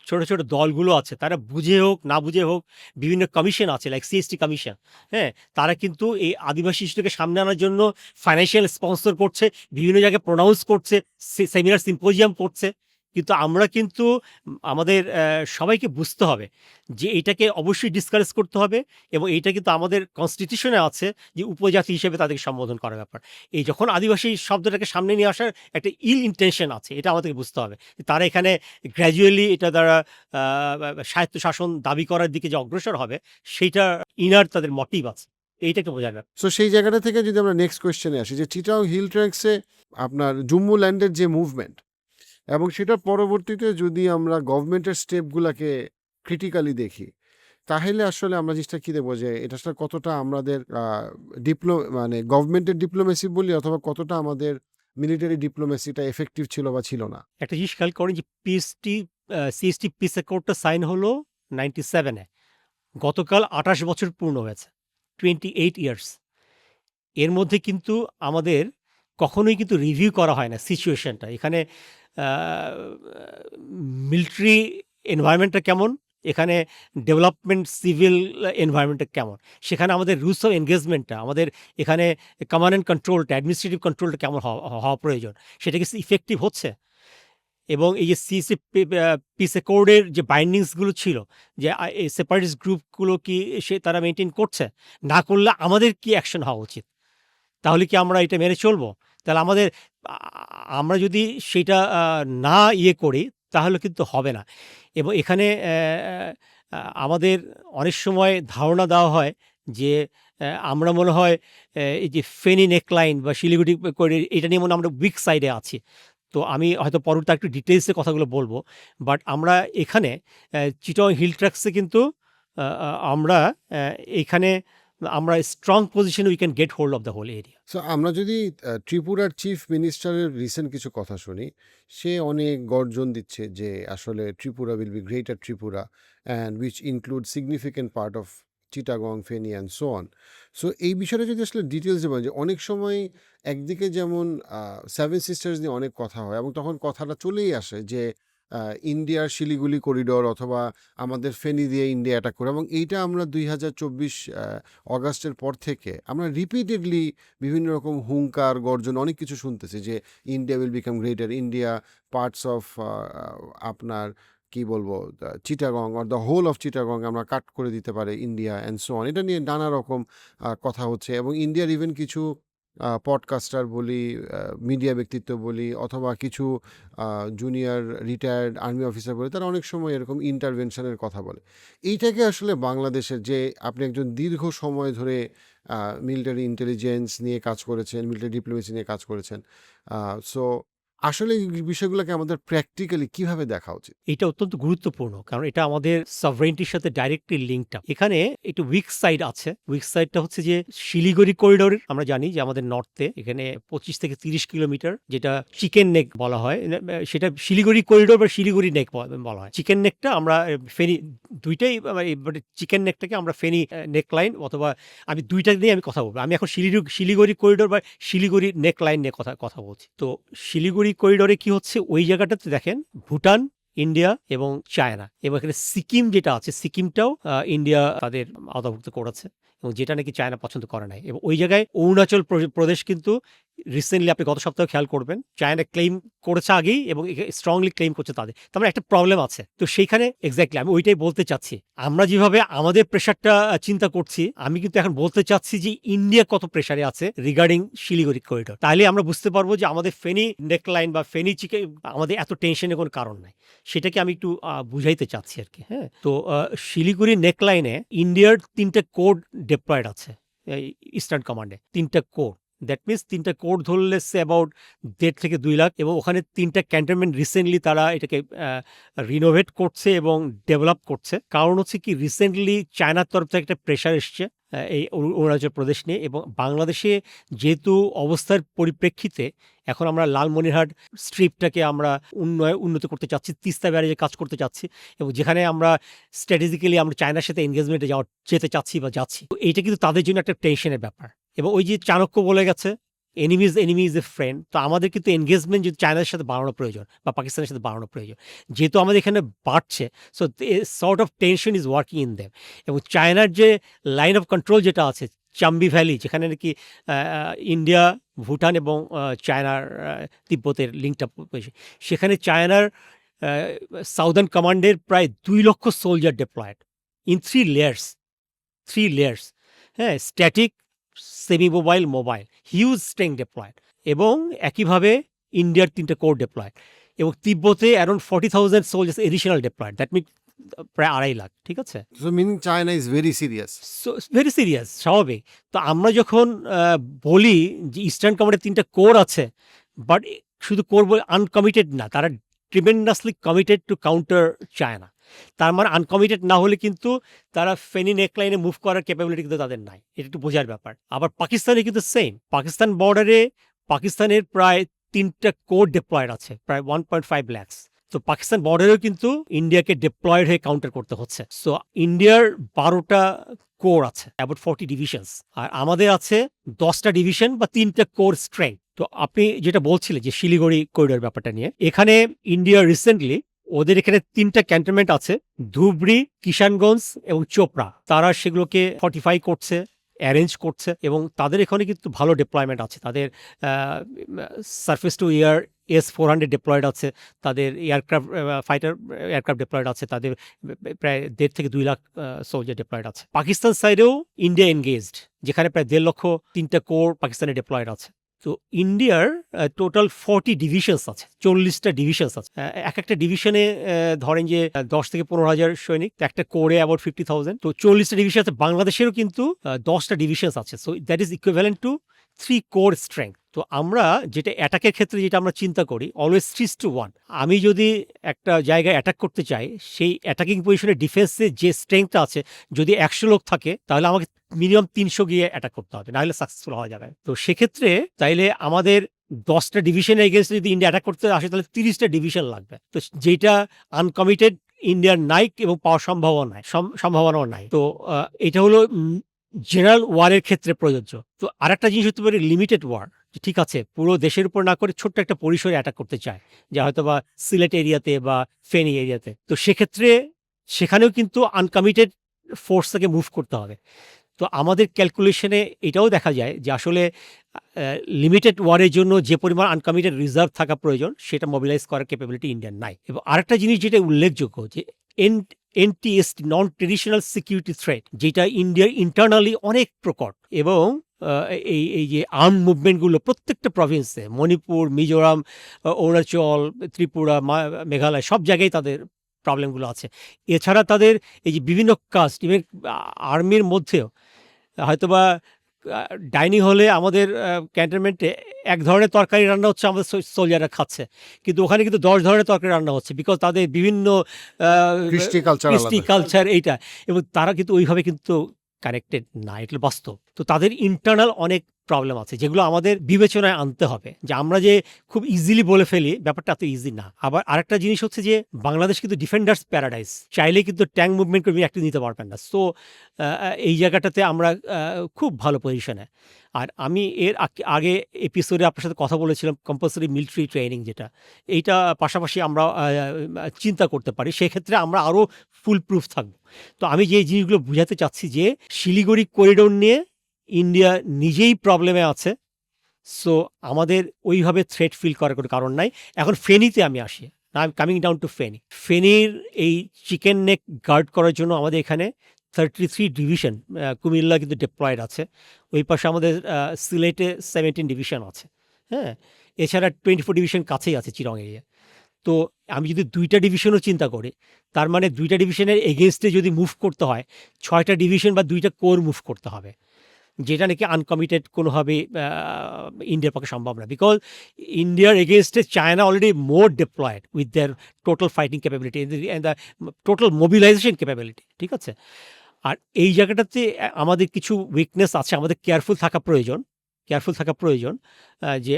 ছোট ছোট দলগুলো আছে, তারা বুঝে হোক না বুঝে হোক, বিভিন্ন কমিশন আছে লাইক সিএসটি কমিশন, হ্যাঁ, তারা কিন্তু এই আদিবাসী ইস্যুটাকে সামনে আনার জন্য ফাইন্যান্সিয়াল স্পন্সর করছে, বিভিন্ন জায়গায় প্রোনাউন্স করছে, সেমিনার সিম্পোজিয়াম করছে। কিন্তু আমরা কিন্তু আমাদের সবাইকে বুঝতে হবে যে এইটাকে অবশ্যই ডিসকারেজ করতে হবে এবং এইটা কিন্তু আমাদের কনস্টিটিউশনে আছে যে উপজাতি হিসেবে তাদেরকে সম্বোধন করার ব্যাপার। এই যখন আদিবাসী শব্দটাকে সামনে নিয়ে আসার একটা ইল ইন্টেনশন আছে, এটা আমাদেরকে বুঝতে হবে। তারা এখানে গ্র্যাজুয়ালি এটা দ্বারা স্বায়ত্তশাসন দাবি করার দিকে যে অগ্রসর হবে, সেইটা ইনার তাদের মোটিভ আছে, এইটাকে বোঝার ব্যাপার। সো সেই জায়গাটা থেকে যদি আমরা নেক্সট কোয়েশ্চেনে আসি, যে চিটাগং হিল ট্র্যাক্সে আপনার জম্মু ল্যান্ডের যে মুভমেন্ট এবং সেটার পরবর্তীতে যদি আমরা গভর্নমেন্টের স্টেপগুলোকে ক্রিটিক্যালি দেখি, তাহলে আসলে আমরা জিনিসটা কী দেবো যে এটা আসলে কতটা আমাদের মানে গভর্নমেন্টের ডিপ্লোমেসি বলি অথবা কতটা আমাদের মিলিটারি ডিপ্লোমেসিটা এফেক্টিভ ছিল বা ছিল না। একটা জিনিস খেয়াল করেন যে সিএসটি পিস অ্যাকর্ডটা সাইন হলো 97-এ, গতকাল 28 বছর পূর্ণ হয়েছে, 28 ইয়ার্স। এর মধ্যে কিন্তু আমাদের কখনোই কিন্তু রিভিউ করা হয় না সিচুয়েশনটা, এখানে মিলিটারি এনভায়রনমেন্টটা কেমন, এখানে ডেভেলপমেন্ট সিভিল এনভায়রনমেন্টটা কেমন, সেখানে আমাদের রুলস অফ এনগেজমেন্টটা, আমাদের এখানে কমান্ড অ্যান্ড কন্ট্রোলটা, অ্যাডমিনিস্ট্রেটিভ কন্ট্রোলটা কেমন হওয়া প্রয়োজন, সেটা কি ইফেক্টিভ হচ্ছে? এবং এই যে সিএসি পিস অ্যাকর্ডের যে বাইন্ডিংসগুলো ছিল, যে সেপারেটিস্ট গ্রুপগুলো কি তারা মেনটেন করছে, না করলে আমাদের কি অ্যাকশন হওয়া উচিত? তাহলে কি আমরা এটা মেনে চলবো? তাহলে আমরা যদি সেটা না করি, তাহলে কিন্তু হবে না। এবং এখানে আমাদের অনেক সময় ধারণা দেওয়া হয় যে আমরা মনে হয় এই যে ফেনী নেকলাইন বা শিলিগুড়ি করে এটা নিয়ে মনে হয় আমরা উইক সাইডে আছি। তো আমি হয়তো পরবর্তী একটু ডিটেলসে কথাগুলো বলবো। বাট আমরা এখানে চিটাগং হিল ট্র্যাক্সে কিন্তু আমরা এখানে আমরা স্ট্রং পজিশনে we can get hold of the whole area. সো আমরা যদি ত্রিপুরার চিফ মিনিস্টারের রিসেন্ট কিছু কথা শুনি, সে অনেক গর্জন দিচ্ছে যে আসলে Tripura will be greater Tripura and which include significant part of Chittagong, Feni and so on. So এই বিষয়টা যদি আসলে ডিটেলস দেবেন, যে অনেক সময় একদিকে যেমন সেভেন সিস্টার্স নিয়ে অনেক কথা হয় এবং তখন কথাটা চলেই আসে যে ইন্ডিয়ার শিলিগুড়ি করিডোর অথবা আমাদের ফেনী দিয়ে ইন্ডিয়া অ্যাটাক করে, এবং এইটা আমরা 2024 অগাস্টের পর থেকে আমরা রিপিটেডলি বিভিন্ন রকম হুঙ্কার গর্জন অনেক কিছু শুনতেছি যে India will become greater, India parts of আপনার কি বলবো Chittagong or the whole of Chittagong আমরা কাট করে দিতে পারে ইন্ডিয়া অ্যান্ড সো অন। এটা নিয়ে নানা রকম কথা হচ্ছে, এবং ইন্ডিয়ার ইভেন কিছু পডকাস্টার বলি, মিডিয়া ব্যক্তিত্ব বলি, অথবা কিছু জুনিয়র রিটায়ার্ড আর্মি অফিসার বলি, তারা অনেক সময় এরকম ইন্টারভেনশনের কথা বলে। এইটাকে আসলে বাংলাদেশের, যে আপনি একজন দীর্ঘ সময় ধরে মিলিটারি ইন্টেলিজেন্স নিয়ে কাজ করেছেন, মিলিটারি ডিপ্লোমেসি নিয়ে কাজ করেছেন, সো আসলে এই বিষয়গুলোকে আমাদের প্র্যাকটিক্যালি কিভাবে দেখা উচিত? এটা অত্যন্ত গুরুত্বপূর্ণ, কারণ এটা আমাদের সভরেন্টির সাথে ডাইরেক্টলি লিঙ্কড আপ। এখানে একটু উইক সাইড আছে। উইক সাইডটা হচ্ছে যে শিলিগুড়ি করিডোরের, আমরা জানি যে আমাদের নর্থে এখানে 25 থেকে 30 কিলোমিটার, যেটা চিকেন নেক বলা হয়, সেটা শিলিগুড়ি করিডোর বা শিলিগুড়ি নেক বলা হয়। চিকেন নেকটা আমরা ফেনী দুইটাই, চিকেন নেকটাকে আমরা ফেনী নেক লাইন, অথবা আমি দুইটা নিয়ে আমি কথা বলবো। আমি এখন শিলিগুড়ি করিডোর বা শিলিগুড়ি নেক লাইন নিয়ে কথা বলছি। তো শিলিগুড়ি করিডোরে কি হচ্ছে, ওই জায়গাটাতে দেখেন ভুটান, ইন্ডিয়া এবং চায়না, এবং এখানে সিকিম যেটা আছে, সিকিমটাও ইন্ডিয়া তাদের আওতাভুক্ত করেছে, এবং যেটা নাকি চায়না পছন্দ করে নাই। এবং ওই জায়গায় অরুণাচল প্রদেশ কিন্তু রিসেন্টলি, আপনি গত সপ্তাহে খেয়াল করবেন, চায়না ক্লেম করেছে আগেই এবং স্ট্রংলি ক্লেম করছে তাদের। তার মানে একটা প্রবলেম আছে। তো সেইখানে এক্স্যাক্টলি আমি ওইটাই বলতে চাচ্ছি। আমরা যেভাবে আমাদের প্রেশারটা চিন্তা করছি, আমি কিন্তু এখন বলতে চাচ্ছি যে ইন্ডিয়া কত প্রেশারে আছে রিগার্ডিং শিলিগুড়ি করিডোর। তাহলে আমরা বুঝতে পারবো যে আমাদের ফেনী নেকলাইন বা ফেনী চিকেন, আমাদের এত টেনশনের কোনো কারণ নাই। সেটাকে আমি একটু বুঝাইতে চাচ্ছি আর কি। হ্যাঁ, তো শিলিগুড়ি নেকলাইনে ইন্ডিয়ার 3টে কোর ডিপ্লয়েড আছে ইস্টার্ন কমান্ডে, 3টা কোর। দ্যাট মিনস 3টা কোর ধরলে সে অ্যাবাউট 1.5 থেকে 2 লাখ, এবং ওখানে 3টা ক্যান্টনমেন্ট রিসেন্টলি তারা এটাকে রিনোভেট করছে এবং ডেভেলপ করছে। কারণ হচ্ছে কি, রিসেন্টলি চায়নার তরফ থেকে একটা প্রেশার এসছে এই অরুণাচল প্রদেশ নিয়ে, এবং বাংলাদেশে যেহেতু অবস্থার পরিপ্রেক্ষিতে এখন আমরা লালমনিরহাট স্ট্রিপটাকে আমরা উন্নত করতে চাচ্ছি, তিস্তা ব্যারেজে কাজ করতে চাচ্ছি, এবং যেখানে আমরা স্ট্র্যাটেজিক্যালি আমরা চায়নার সাথে এনগেজমেন্টে যেতে চাচ্ছি বা যাচ্ছি। তো এইটা কিন্তু তাদের জন্য একটা টেনশনের ব্যাপার। এবং ওই যে চাণক্য বলে গেছে, এনিমি ইজ এ ফ্রেন্ড। তো আমাদের কিন্তু এনগেজমেন্ট যদি চায়নার সাথে বাড়ানো প্রয়োজন বা পাকিস্তানের সাথে বাড়ানো প্রয়োজন, যেহেতু আমাদের এখানে বাড়ছে, so sort of tension is working in them. এবং চায়নার যে লাইন অফ কন্ট্রোল যেটা আছে, চাম্বি ভ্যালি, যেখানে নাকি ইন্ডিয়া, ভুটান এবং চায়নার তিব্বতের লিঙ্কটা, সেখানে চায়নার সাউদার্ন কমান্ডের প্রায় 2 লক্ষ সোলজার ডিপ্লয়েড ইন 3 লেয়ার্স। হ্যাঁ, static, semi mobile, mobile, huge strength deployed. এবং একইভাবে ইন্ডিয়ার 3টে কোর ডিপ্লয়েড, এবং তিব্বতে around 40,000 soldiers additional deployed. That mean প্রায় 2.5 লাখ। ঠিক আছে, so meaning China is very serious. So very serious, স্বাভাবিক। তো আমরা যখন বলি যে ইস্টার্ন কমান্ডে 3টা কোর আছে, বাট শুধু কোর বলে আনকমিটেড না, তারা tremendously committed two counter China. তার মানে আনকমিটেড না হলে কিন্তু তারা ফেনী নেকলাইনে মুভ করার ক্যাপাবিলিটি কিন্তু তাদের নাই। এটা একটু বোঝার ব্যাপার। আবার পাকিস্তানে কিন্তু সেম, পাকিস্তান বর্ডারে পাকিস্তানের প্রায় 3টা কোর ডিপ্লয়েড আছে, প্রায় 1.5 lakhs। তো পাকিস্তান বর্ডারেও কিন্তু ইন্ডিয়াকে ডিপ্লয়েড হয়ে কাউন্টার করতে হচ্ছে। সো ইন্ডিয়ার 12টা কোর আছে, অ্যাবাউট 40 ডিভিশনস, আর আমাদের আছে 10টা ডিভিশন বা 3টা কোর স্ট্রেংথ। তো আপনি যেটা বলছিলেন যে শিলিগুড়ি করিডোর ব্যাপারটা নিয়ে, এখানে ইন্ডিয়া রিসেন্টলি ওদের এখানে 3টা ক্যান্টনমেন্ট আছে, ধুবড়ি, কিষানগঞ্জ এবং চোপড়া। তারা সেগুলোকে ফর্টিফাই করছে, অ্যারেঞ্জ করছে, এবং তাদের এখানে কিন্তু ভালো ডিপ্লয়মেন্ট আছে। তাদের surface two air S-400 diploid আছে, তাদের এয়ারক্রাফট ফাইটার এয়ারক্রাফট ডিপ্লয়েড আছে, তাদের প্রায় 1.5 থেকে 2 লাখ সোলজার ডিপ্লয়েড আছে। পাকিস্তান সাইডেও ইন্ডিয়া এনগেজড, যেখানে প্রায় 1.5 লক্ষ 3টা কোর পাকিস্তানে ডিপ্লয়েড আছে। তো ইন্ডিয়ার টোটাল 40 ডিভিশনস আছে, 40টা ডিভিশনস আছে। এক একটা ডিভিশনে ধরেন যে 10 থেকে 15,000 সৈনিক, তো একটা কোরে অ্যাবাউট 50,000। তো 40টা ডিভিশন আছে। বাংলাদেশেরও কিন্তু 10টা ডিভিশনস আছে। So that is equivalent to 3 core strength. তো আমরা যেটা অ্যাটাকের ক্ষেত্রে যেটা আমরা চিন্তা করি, অলওয়েজ 3:1। আমি যদি একটা জায়গায় অ্যাটাক করতে চাই, সেই অ্যাটাকিং পজিশনে ডিফেন্সে যে স্ট্রেংথটা আছে, যদি 100 লোক থাকে, তাহলে আমাকে মিনিমাম 300 গিয়ে অ্যাটাক করতে হবে, নাহলে সাকসেসফুল হওয়া যাবে। তো সেক্ষেত্রে তাইলে আমাদের 10টা ডিভিশনের এগেনস্টে যদি ইন্ডিয়া অ্যাটাক করতে আসে, তাহলে 30টা ডিভিশন লাগবে। তো যেটা আনকমিটেড ইন্ডিয়ার নাই এবং পাওয়ার সম্ভাবনাও নাই। তো এটা হলো জেনারেল ওয়ারের ক্ষেত্রে প্রযোজ্য। তো আরেকটা জিনিস হতে পারে লিমিটেড ওয়ার, ঠিক আছে, পুরো দেশের উপর না করে ছোট্ট একটা পরিসরে অ্যাটাক করতে চায়, যা হয়তো বা সিলেট এরিয়াতে বা ফেনী এরিয়াতে। তো সেক্ষেত্রে সেখানেও কিন্তু আনকমিটেড ফোর্সটাকে মুভ করতে হবে। তো আমাদের ক্যালকুলেশনে এটাও দেখা যায় যে আসলে লিমিটেড ওয়ারের জন্য যে পরিমাণ আনকমিটেড রিজার্ভ থাকা প্রয়োজন, সেটা মোবিলাইজ করার ক্যাপাবিলিটি ইন্ডিয়ার নাই। এবং আরেকটা জিনিস যেটা উল্লেখযোগ্য, যে NTST, নন ট্রেডিশনাল সিকিউরিটি থ্রেট, যেটা ইন্ডিয়ার ইন্টারনালি অনেক প্রকট, এবং এই যে আর্ম মুভমেন্টগুলো প্রত্যেকটা প্রভিন্সে, মণিপুর, মিজোরাম, অরুণাচল, ত্রিপুরা, মেঘালয়, সব জায়গায় তাদের প্রবলেমগুলো আছে। এছাড়া তাদের এই যে বিভিন্ন কাস্ট, ইভেন আর্মির মধ্যেও হয়তোবা ডাইনিং হলে আমাদের ক্যান্টনমেন্টে এক ধরনের তরকারি রান্না হচ্ছে, আমাদের সোলজাররা খাচ্ছে, কিন্তু ওখানে কিন্তু 10 ধরনের তরকারি রান্না হচ্ছে, বিকজ তাদের বিভিন্ন কৃষ্টি কালচার এইটা, এবং তারা কিন্তু ওইভাবে কিন্তু কানেক্টেড না, এটা বাস্তব। তো তাদের ইন্টারনাল অনেক প্রবলেম আছে, যেগুলো আমাদের বিবেচনায় আনতে হবে। যে আমরা যে খুব ইজিলি বলে ফেলি, ব্যাপারটা এত ইজি না। আবার আরেকটা জিনিস হচ্ছে যে বাংলাদেশ কিন্তু ডিফেন্ডার্স প্যারাডাইস, চাইলে কিন্তু ট্যাঙ্ক মুভমেন্ট করে একটু নিতে পারবেন না। সো এই জায়গাটাতে আমরা খুব ভালো পজিশনে। আর আমি এর আগে এপিসোডে আপনার সাথে কথা বলেছিলাম কম্পালসরি মিলিটারি ট্রেনিং, যেটা এইটা পাশাপাশি আমরা চিন্তা করতে পারি, সেক্ষেত্রে আমরা আরও ফুল প্রুফ থাকবো। তো আমি যে জিনিসগুলো বুঝাতে চাচ্ছি, যে শিলিগুড়ি করিডোর নিয়ে ইন্ডিয়া নিজেই প্রবলেমে আছে। সো আমাদের ওইভাবে থ্রেট ফিল করার কোনো কারণ নাই। এখন ফেনীতে আমি আসি, I am coming down to Feni. ফেনীর এই চিকেন নেক গার্ড করার জন্য আমাদের এখানে 33 ডিভিশন, কুমিল্লা কিন্তু ডিপ্লয়েড আছে। ওই পাশে আমাদের সিলেটে 17 ডিভিশন আছে। হ্যাঁ, এছাড়া 24 ডিভিশন কাছেই আছে চিরং এরিয়া। তো আমি যদি 2টা ডিভিশনও চিন্তা করি, তার মানে 2টা ডিভিশনের এগেনস্টে যদি মুভ করতে হয়, 6টা ডিভিশন বা 2টা কোর মুভ করতে হবে, যেটা নাকি আনকমিটেড কোনোভাবে ইন্ডিয়ার পক্ষে সম্ভব না। বিকজ ইন্ডিয়ার এগেনস্টে China already more deployed with their total fighting capability and the total mobilisation capability, ঠিক আছে। আর এই জায়গাটাতে আমাদের কিছু উইকনেস আছে, আমাদের কেয়ারফুল থাকা প্রয়োজন। যে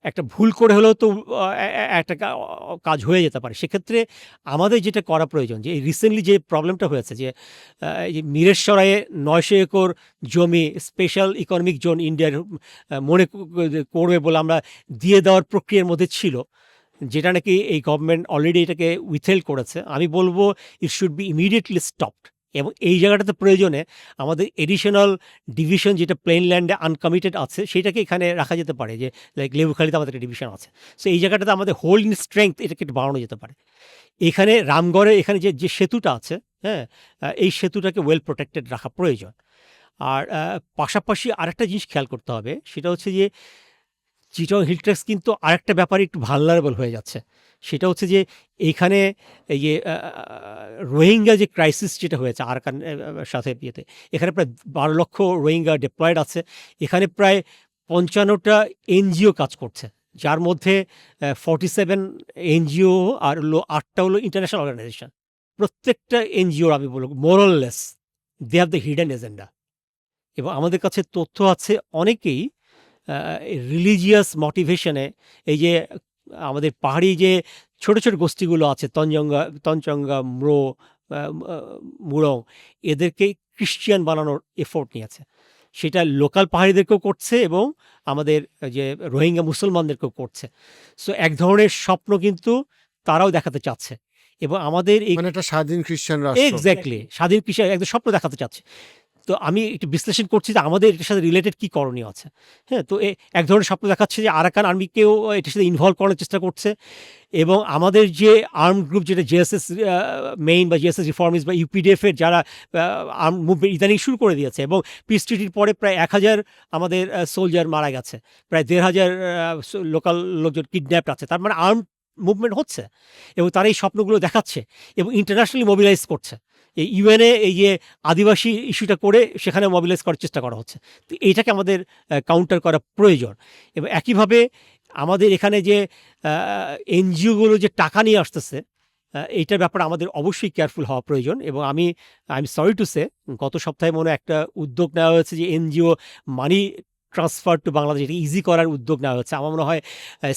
একটা ভুল করে হলেও তো একটা কাজ হয়ে যেতে পারে। সেক্ষেত্রে আমাদের যেটা করা প্রয়োজন, যে রিসেন্টলি যে প্রবলেমটা হয়েছে, যে মিরেশ্বরায়ে 900 একর জমি স্পেশাল ইকোনমিক জোন ইন্ডিয়ার মনে করবে বলে আমরা দিয়ে দেওয়ার প্রক্রিয়ার মধ্যে ছিল, যেটা নাকি এই গভর্নমেন্ট অলরেডি এটাকে উইথহেল্ড করেছে। আমি বলবো it should be immediately stopped. এবং এই জায়গাটাতে প্রয়োজনে আমাদের এডিশনাল ডিভিশন, যেটা প্লেন ল্যান্ডে আনকমিটেড আছে, সেটাকে এখানে রাখা যেতে পারে। যে লাইক লেবুখালীতে আমাদের একটা ডিভিশন আছে। সো এই জায়গাটাতে আমাদের হোল্ড ইন স্ট্রেংথ এটাকে একটু বাড়ানো যেতে পারে। এখানে রামগড়ে এখানে যে সেতুটা আছে, হ্যাঁ, এই সেতুটাকে ওয়েল প্রোটেক্টেড রাখা প্রয়োজন। আর পাশাপাশি আরেকটা জিনিস খেয়াল করতে হবে, সেটা হচ্ছে যে চিটং হিল ট্রেক্স কিন্তু আরেকটা ব্যাপারে একটু ভালনারেবল হয়ে যাচ্ছে। সেটা হচ্ছে যে এইখানে এই যে রোহিঙ্গা যে ক্রাইসিস যেটা হয়েছে আরাকান সাথে ইয়েতে, এখানে প্রায় 12 লক্ষ রোহিঙ্গা ডিপ্লয়েড আছে। এখানে প্রায় 55টা এনজিও কাজ করছে, যার মধ্যে 47 এনজিও আর 8টা হলো ইন্টারন্যাশনাল অর্গানাইজেশন। প্রত্যেকটা এনজিওর আমি বলব moralless, they have the hidden agenda. এবং আমাদের কাছে তথ্য আছে অনেকেই রিলিজিয়াস মোটিভেশনে এই যে আমাদের পাহাড়ি যে ছোট ছোট গোষ্ঠীগুলো আছে তঞ্চঙ্গা, ম্রো, মুরং, এদেরকে ক্রিশ্চিয়ান বানানোর এফোর্ট নিয়েছে। সেটা লোকাল পাহাড়িদেরকেও করছে এবং আমাদের যে রোহিঙ্গা মুসলমানদেরকেও করছে। সো এক ধরনের স্বপ্ন কিন্তু তারাও দেখাতে চাচ্ছে এবং আমাদের এই মানে একটা স্বাধীন খ্রিস্টান রাষ্ট্র। এক্স্যাক্টলি স্বাধীন কৃষি একদম স্বপ্ন দেখাতে চাচ্ছে। তো আমি একটু বিশ্লেষণ করছি যে আমাদের এটার সাথে রিলেটেড কী করণীয় আছে। হ্যাঁ, তো এক ধরনের স্বপ্ন দেখাচ্ছে যে আরাকান আর্মিকেও এটার সাথে ইনভলভ করার চেষ্টা করছে এবং আমাদের যে আর্ম গ্রুপ যেটা জেএসএস মেইন বা জেএসএস রিফর্মিস্ট বা ইউপিডিএফের যারা আর্ম মুভমেন্ট ইদানিং শুরু করে দিয়েছে এবং পিস ট্রিটির পরে প্রায় 1000 আমাদের সোলজার মারা গেছে, প্রায় 1500 লোকাল লোকজন কিডন্যাপড আছে। তার মানে আর্ম মুভমেন্ট হচ্ছে এবং তারা এই স্বপ্নগুলো দেখাচ্ছে এবং ইন্টারন্যাশনালি মোবিলাইজ করছে। এই ইউএনএ এই যে আদিবাসী ইস্যুটা করে সেখানে মোবিলাইজ করার চেষ্টা করা হচ্ছে। তো এইটাকে আমাদের কাউন্টার করা প্রয়োজন এবং একইভাবে আমাদের এখানে যে এনজিওগুলো যে টাকা নিয়ে আসতেছে এইটার ব্যাপারে আমাদের অবশ্যই কেয়ারফুল হওয়া প্রয়োজন এবং I am sorry to say গত সপ্তাহে মনে হয় একটা উদ্যোগ নেওয়া হয়েছে যে NGO money transfer to Bangladesh, এটা ইজি করার উদ্যোগ নেওয়া হচ্ছে। আমার মনে হয়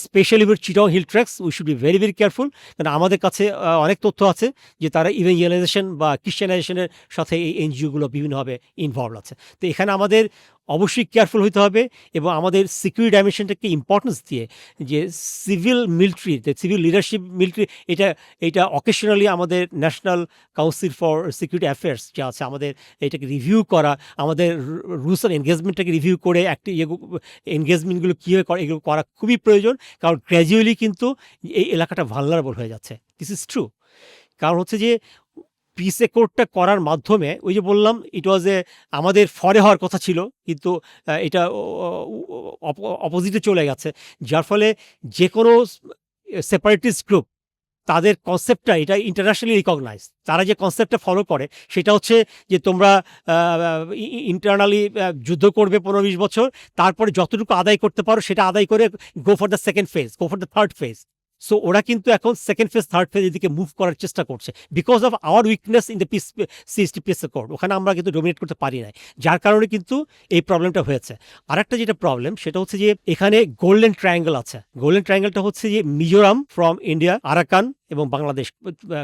specially with Chittagong Hill Tracts we should be very very careful, কারণ আমাদের কাছে অনেক তথ্য আছে যে তারা ইভেঞ্জেলাইজেশন বা ক্রিশ্চিয়ানাইজেশনের সাথে এই এনজিওগুলো বিভিন্নভাবে ইনভলভ আছে। তো এখানে আমাদের অবশ্যই কেয়ারফুল হতে হবে এবং আমাদের সিকিউরিটি ডাইমেনশনটাকে ইম্পর্টেন্স দিয়ে যে civil military, civil leadership military, এটা অকেশনালি আমাদের national council for security affairs যা আছে আমাদের এটাকে রিভিউ করা, আমাদের রুলস অ্যান্ড এনগেজমেন্টটাকে রিভিউ করে একটা এনগেজমেন্টগুলো কীভাবে করে এগুলো করা খুবই প্রয়োজন, কারণ গ্র্যাজুয়ালি কিন্তু এই এলাকাটা ভালনারেবল হয়ে যাচ্ছে। This is true. কারণ হচ্ছে যে পিস অ্যাকর্ডটা করার মাধ্যমে ওই যে বললাম ইট ওয়াজ আমাদের ফরে হওয়ার কথা ছিল কিন্তু এটা অপোজিটে চলে গেছে, যার ফলে যে কোনো সেপারেটিস্ট গ্রুপ তাদের কনসেপ্টটা এটা ইন্টারন্যাশনালি রিকগনাইজ। তারা যে কনসেপ্টটা ফলো করে সেটা হচ্ছে যে তোমরা ইন্টারনালি যুদ্ধ করবে 15-20 বছর, তারপরে যতটুকু আদায় করতে পারো সেটা আদায় করে go for the second phase, go for the third phase. So ওরা কিন্তু এখন সেকেন্ড ফেজ থার্ড ফেজ এদিকে মুভ করার চেষ্টা করছে because of our weakness in the CST piece accord. ওখানে আমরা কিন্তু ডোমিনেট করতে পারি নাই, যার কারণে কিন্তু এই প্রবলেমটা হয়েছে। আরেকটা যেটা প্রবলেম সেটা হচ্ছে যে এখানে গোল্ডেন ট্রায়াঙ্গেল আছে। গোল্ডেন ট্রায়াঙ্গেলটা হচ্ছে যে মিজোরাম ফ্রম ইন্ডিয়া, আরাকান এবং বাংলাদেশ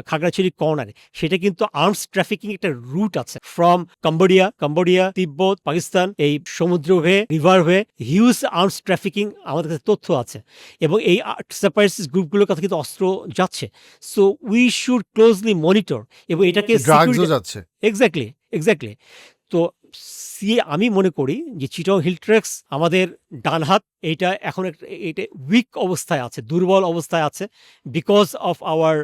খাগড়াছড়ি কর্নারে, সেটা কিন্তু আর্মস ট্রাফিকিং একটা রুট আছে ফ্রম কম্বোডিয়া, তিব্বত, পাকিস্তান, এই সমুদ্র হয়ে রিভার হয়ে হিউজ আর্মস ট্রাফিকিং আমাদের কাছে তথ্য আছে এবং এই সেপারেটিস্ট গ্রুপগুলোর কাছে কিন্তু অস্ত্র যাচ্ছে। So we should closely monitor এবং এটাকে ড্রাগসও যাচ্ছে। এক্স্যাক্টলি। তো আমি মনে করি যে চিটং হিল ট্রেক্স আমাদের ডান হাত, এইটা এখন এটা উইক অবস্থায় আছে, দুর্বল অবস্থায় আছে বিকজ অফ আওয়ার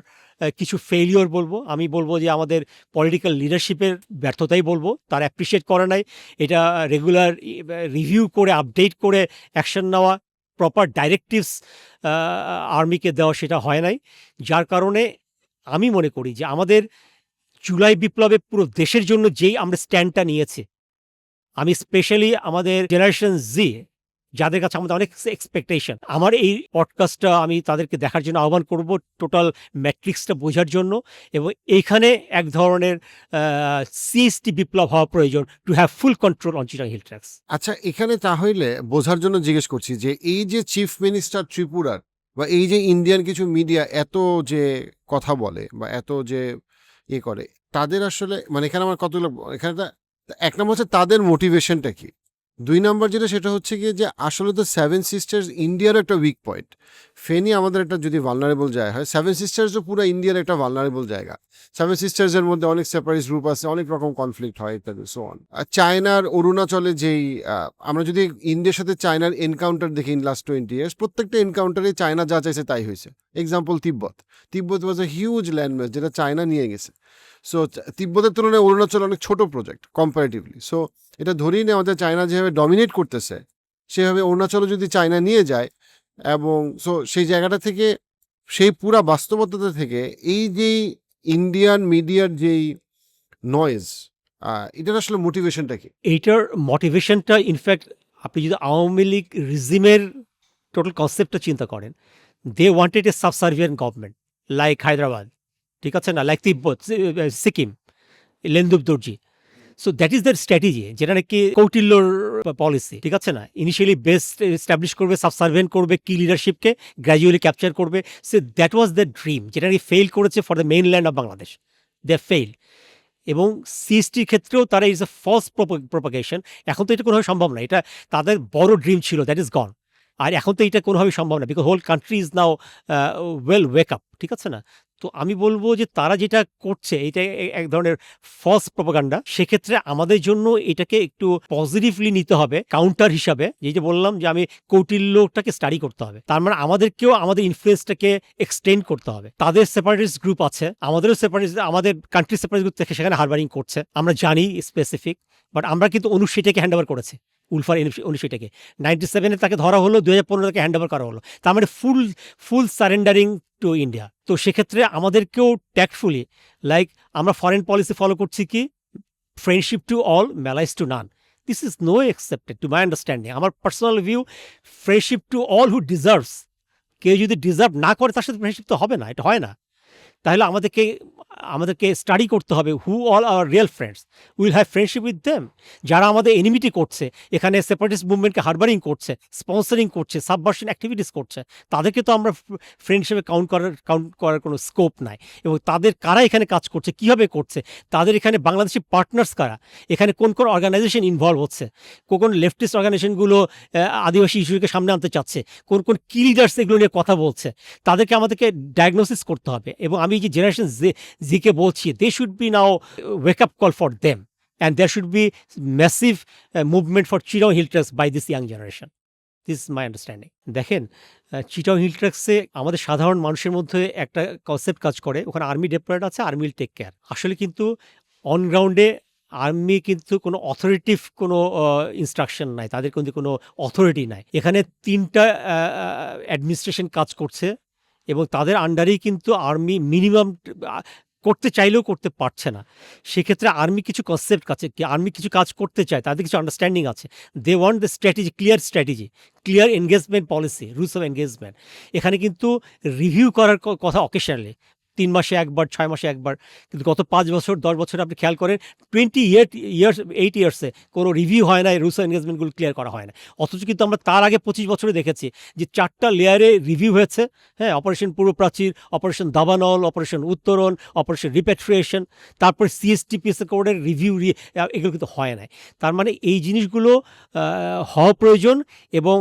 কিছু ফেইলিওর বলবো। আমি বলবো যে আমাদের পলিটিক্যাল লিডারশিপের ব্যর্থতাই বলবো, তারা অ্যাপ্রিসিয়েট করে নাই, এটা রেগুলার রিভিউ করে আপডেট করে অ্যাকশন নেওয়া, প্রপার ডাইরেক্টিভস আর্মিকে দেওয়া সেটা হয় নাই, যার কারণে আমি মনে করি যে আমাদের জুলাই বিপ্লবে পুরো দেশের জন্য যেই আমরা স্ট্যান্ডটা নিয়েছি, আমি স্পেশালি আমাদের জেনারেশন জি যাদের কাছে আমাদের অনেক এক্সপেকটেশন, আমার এই পডকাস্টটা আমি তাদেরকে দেখার জন্য আহ্বান করব, টোটাল ম্যাট্রিক্সটা বোঝার জন্য, এবং এইখানে এক ধরনের সিএসটি বিপ্লব হওয়া প্রয়োজন to have full control on Chittagong hill tracts. আচ্ছা, এখানে তাহলে বোঝার জন্য জিজ্ঞেস করছি যে এই যে চিফ মিনিস্টার ত্রিপুরার বা এই যে ইন্ডিয়ান কিছু মিডিয়া এত যে কথা বলে বা এত যে করে, তাদের আসলে মানে এখানে আমার কতগুলো এখানে এক নম্বর হচ্ছে তাদের মোটিভেশনটা কি, 2 নম্বর যেটা সেটা হচ্ছে কি যে আসলে তো 7 সিস্টার্স ইন্ডিয়ার একটা উইক পয়েন্ট। ফেনী আমাদের একটা যদি ভালনারেবল জায়গা হয়, 7 সিস্টার্সও পুরো ইন্ডিয়ার একটা ভালনারেবল জায়গা। 7 সিস্টার্সের মধ্যে অনেক সেপারেটিস্ট গ্রুপ আছে, অনেক রকম কনফ্লিক্ট হয় ইত্যাদি সো অন। আর চায়নার অরুণাচলে যেই আমরা যদি ইন্ডিয়ার সাথে চায়নার এনকাউন্টার দেখি ইন লাস্ট 20 ইয়ার্স, প্রত্যেকটা এনকাউন্টারে চায়না যা চাইছে তাই হয়েছে। Example Tibet was a huge landmass যেটা চায়না নিয়ে গেছে। সো তিব্বতের তুলনায় অরুণাচল অনেক ছোট প্রজেক্ট কম্পারেটিভলি। সো এটা ধরেই নেওয়া যায় চায়না যেভাবে ডমিনেট করতেছে সেভাবে অরুণাচলও যদি চায়না নিয়ে যায়, এবং সো সেই জায়গাটা থেকে, সেই পুরা বাস্তবতা থেকে এই যে ইন্ডিয়ান মিডিয়ার যেই নয়েজ, এটার আসলে মোটিভেশনটা কি? এইটার মোটিভেশনটা ইনফ্যাক্ট আপনি যদি আওয়ামী লীগ রিজিমের টোটাল কনসেপ্টটা চিন্তা করেন, they wanted a subservient government like Hyderabad, ঠিক আছে না, like Tibet, Sikkim, Lhendup Dorji. So that is their strategy, যেটা নাকি কৌটিল্যর পলিসি, ঠিক আছে না? ইনিশিয়ালি বেস এস্টাবলিশ করবে, সাবসার্ভেন্ট করবে কি লিডারশিপকে, গ্র্যাজুয়ালি ক্যাপচার করবে। So that was the dream, যেটা নাকি ফেল করেছে for the mainland of Bangladesh. They fail. এবং সিএসটির ক্ষেত্রেও তারা ইজ এ ফলস প্রপাগেশন। এখন তো এটা কোনোভাবে সম্ভব না, এটা তাদের বড় ড্রিম ছিল, দ্যাট ইজ গন। আর এখন তো এটা কোনোভাবেই সম্ভব না, because whole country is now well wake up, ঠিক আছে না? তো আমি বলবো যে তারা যেটা করছে এটা এক ধরনের ফলস প্রপাগান্ডা। সেক্ষেত্রে আমাদের জন্য এটাকে একটু পজিটিভলি নিতে হবে, কাউন্টার হিসাবে। যে বললাম যে আমি কৌটিল্যটাকে স্টাডি করতে হবে, তার মানে আমাদেরকেও আমাদের ইনফ্লুয়েন্সটাকে এক্সটেন্ড করতে হবে। তাদের সেপারেটিস্ট গ্রুপ আছে, আমাদেরও সেপারেটিস্ট, আমাদের কান্ট্রি সেপারেটিস্ট গ্রুপ থেকে সেখানে হারবারিং করছে, আমরা জানি স্পেসিফিক। বাট আমরা কিন্তু অনুষ্ঠিটাকে হ্যান্ড ওভার করেছি, উলফার অনুষ্ঠিটাকে 97-এ তাকে ধরা হলো, 2015 তাকে হ্যান্ড ওভার করা হলো। তার মানে ফুল সারেন্ডারিং টু ইন্ডিয়া। তো সেক্ষেত্রে আমাদেরকেও ট্যাক্টফুলি, লাইক আমরা ফরেন পলিসি ফলো করছি কি, friendship to all, malice to none. This is no accepted to my understanding. আমার personal view, friendship to all who deserves. কেউ যদি ডিজার্ভ না করে তার সাথে ফ্রেন্ডশিপ তো হবে না, এটা হয় না। তাহলে আমাদেরকে স্টাডি করতে হবে who all our real friends, will have friendship with them. যারা আমাদের এনিমিটি করছে, এখানে সেপারেটিস্ট মুভমেন্টকে হারবারিং করছে, স্পন্সরিং করছে, সাবভার্সন অ্যাক্টিভিটিস করছে, তাদেরকে তো আমরা ফ্রেন্ড হিসেবে কাউন্ট করার কোনো স্কোপ নাই। এবং তাদের কারা এখানে কাজ করছে, কীভাবে করছে, তাদের এখানে বাংলাদেশি পার্টনার্স কারা, এখানে কোন কোন অর্গানাইজেশন ইনভলভ হচ্ছে, কোন লেফটিস্ট অর্গানাইজেশনগুলো আদিবাসী ইস্যুকে সামনে আনতে চাচ্ছে, কোন কোন কি লিডার্স এগুলো নিয়ে কথা বলছে, তাদেরকে আমাদেরকে ডায়াগনোসিস করতে হবে। এবং আমি যে জেনারেশন জিকে বলছি, they should be now wake up call for them, and there should be massive movement for Chittagong hill tracts by this young generation. This is my understanding. দেখেন, চিটাগং হিল ট্রাক্সে আমাদের সাধারণ মানুষের মধ্যে একটা কনসেপ্ট কাজ করে, ওখানে আর্মি ডিপ্লয়েড আছে, আর্মি উইল টেক কেয়ার। আসলে কিন্তু অন গ্রাউন্ডে আর্মি কিন্তু কোনো অথরিটিভ কোনো ইনস্ট্রাকশন নাই, তাদের কিন্তু কোনো অথরিটি নাই। এখানে 3টা অ্যাডমিনিস্ট্রেশন কাজ করছে, এবং তাদের আন্ডারেই কিন্তু আর্মি মিনিমাম করতে চাইলেও করতে পারছে না। সেক্ষেত্রে আর্মি কিছু কনসেপ্ট আছে, আর্মি কিছু কাজ করতে চায়, তাদের কিছু আন্ডারস্ট্যান্ডিং আছে। They want the strategy, clear engagement policy, rules of engagement. এখানে কিন্তু রিভিউ করার কথা অকেশনালি, 3 মাসে একবার, 6 মাসে একবার। কিন্তু গত 5 বছর 10 বছরে আপনি খেয়াল করেন, 8 ইয়ার্সে কোনো রিভিউ হয় না, রুলস অফ এনগেজমেন্টগুলো ক্লিয়ার করা হয় না। অথচ কিন্তু আমরা তার আগে 25 বছরে দেখেছি যে 4টা লেয়ারে রিভিউ হয়েছে। হ্যাঁ, অপারেশন পূর্ব প্রাচীর, অপারেশন দাবানল, অপারেশন উত্তরণ, অপারেশন রিপ্যাট্রিয়েশন, তারপর সিএসটিপিএস কোডের রিভিউ, এগুলো কিন্তু হয় নাই। তার মানে এই জিনিসগুলো হওয়া প্রয়োজন। এবং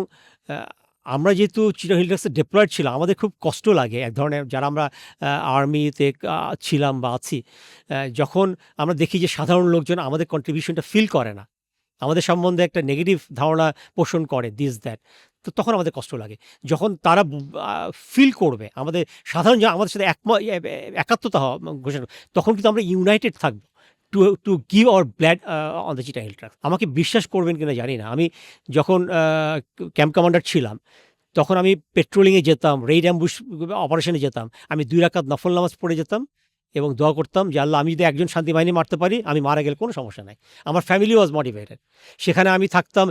আমরা যেহেতু চিটাগং হিল ট্রাক্সে ডিপ্লয়েড ছিলাম, আমাদের খুব কষ্ট লাগে, এক ধরনের, যারা আমরা আর্মিতে ছিলাম বা আছি, যখন আমরা দেখি যে সাধারণ লোকজন আমাদের কন্ট্রিবিউশনটা ফিল করে না, আমাদের সম্বন্ধে একটা নেগেটিভ ধারণা পোষণ করে, দিস দ্যাট। তো তখন আমাদের কষ্ট লাগে। যখন তারা ফিল করবে আমাদের সাধারণ, আমাদের সাথে একাত্মতা ঘোষণা, তখন কিন্তু আমরা ইউনাইটেড থাকবো to give our blood on the Chittagong hill tracts. আমাকে বিশ্বাস করবেন কিনা জানি না, আমি যখন ক্যাম্প কমান্ডার ছিলাম, তখন আমি পেট্রোলিংয়ে যেতাম, রেইড অ্যাম্বুশ অপারেশনে যেতাম, আমি 2 রাকাত নফল নামাজ পড়ে যেতাম এবং দোয়া করতাম যে আল্লাহ, আমি যদি একজন শান্তি বাহিনী মারতে পারি, আমি মারা গেলে কোনো সমস্যা নাই। আমার ফ্যামিলি ওয়াজ মোটিভেটেড। সেখানে আমি থাকতাম।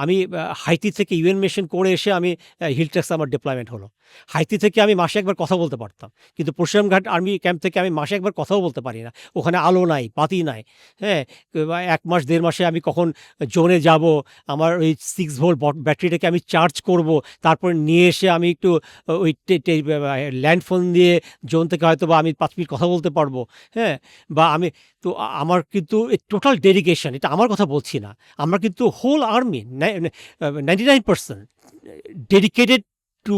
আমি হাইতি থেকে ইউএন মিশন করে এসে আমি হিল ট্রাক্সে আমার ডিপ্লয়মেন্ট হলো। হাইতি থেকে আমি মাসে একবার কথা বলতে পারতাম, কিন্তু পরশুরামঘাট আর্মি ক্যাম্প থেকে আমি মাসে একবার কথাও বলতে পারি না। ওখানে আলো নাই, বাতি নাই। হ্যাঁ, 1 মাস 1.5 মাসে আমি কখন জোনে যাব, আমার ওই 6 ভোল্ট ব্যাটারিটাকে আমি চার্জ করব, তারপরে নিয়ে এসে আমি একটু ওই ল্যান্ড ফোন দিয়ে জোন থেকে হয়তো বা আমি 5 মিনিট কথা বলতে পারবো। হ্যাঁ, বা আমি তো আমার কিন্তু টোটাল ডেডিকেশন, এটা আমার কথা বলছি না, আমরা কিন্তু হোল আর্মি 99% ডেডিকেটেড টু,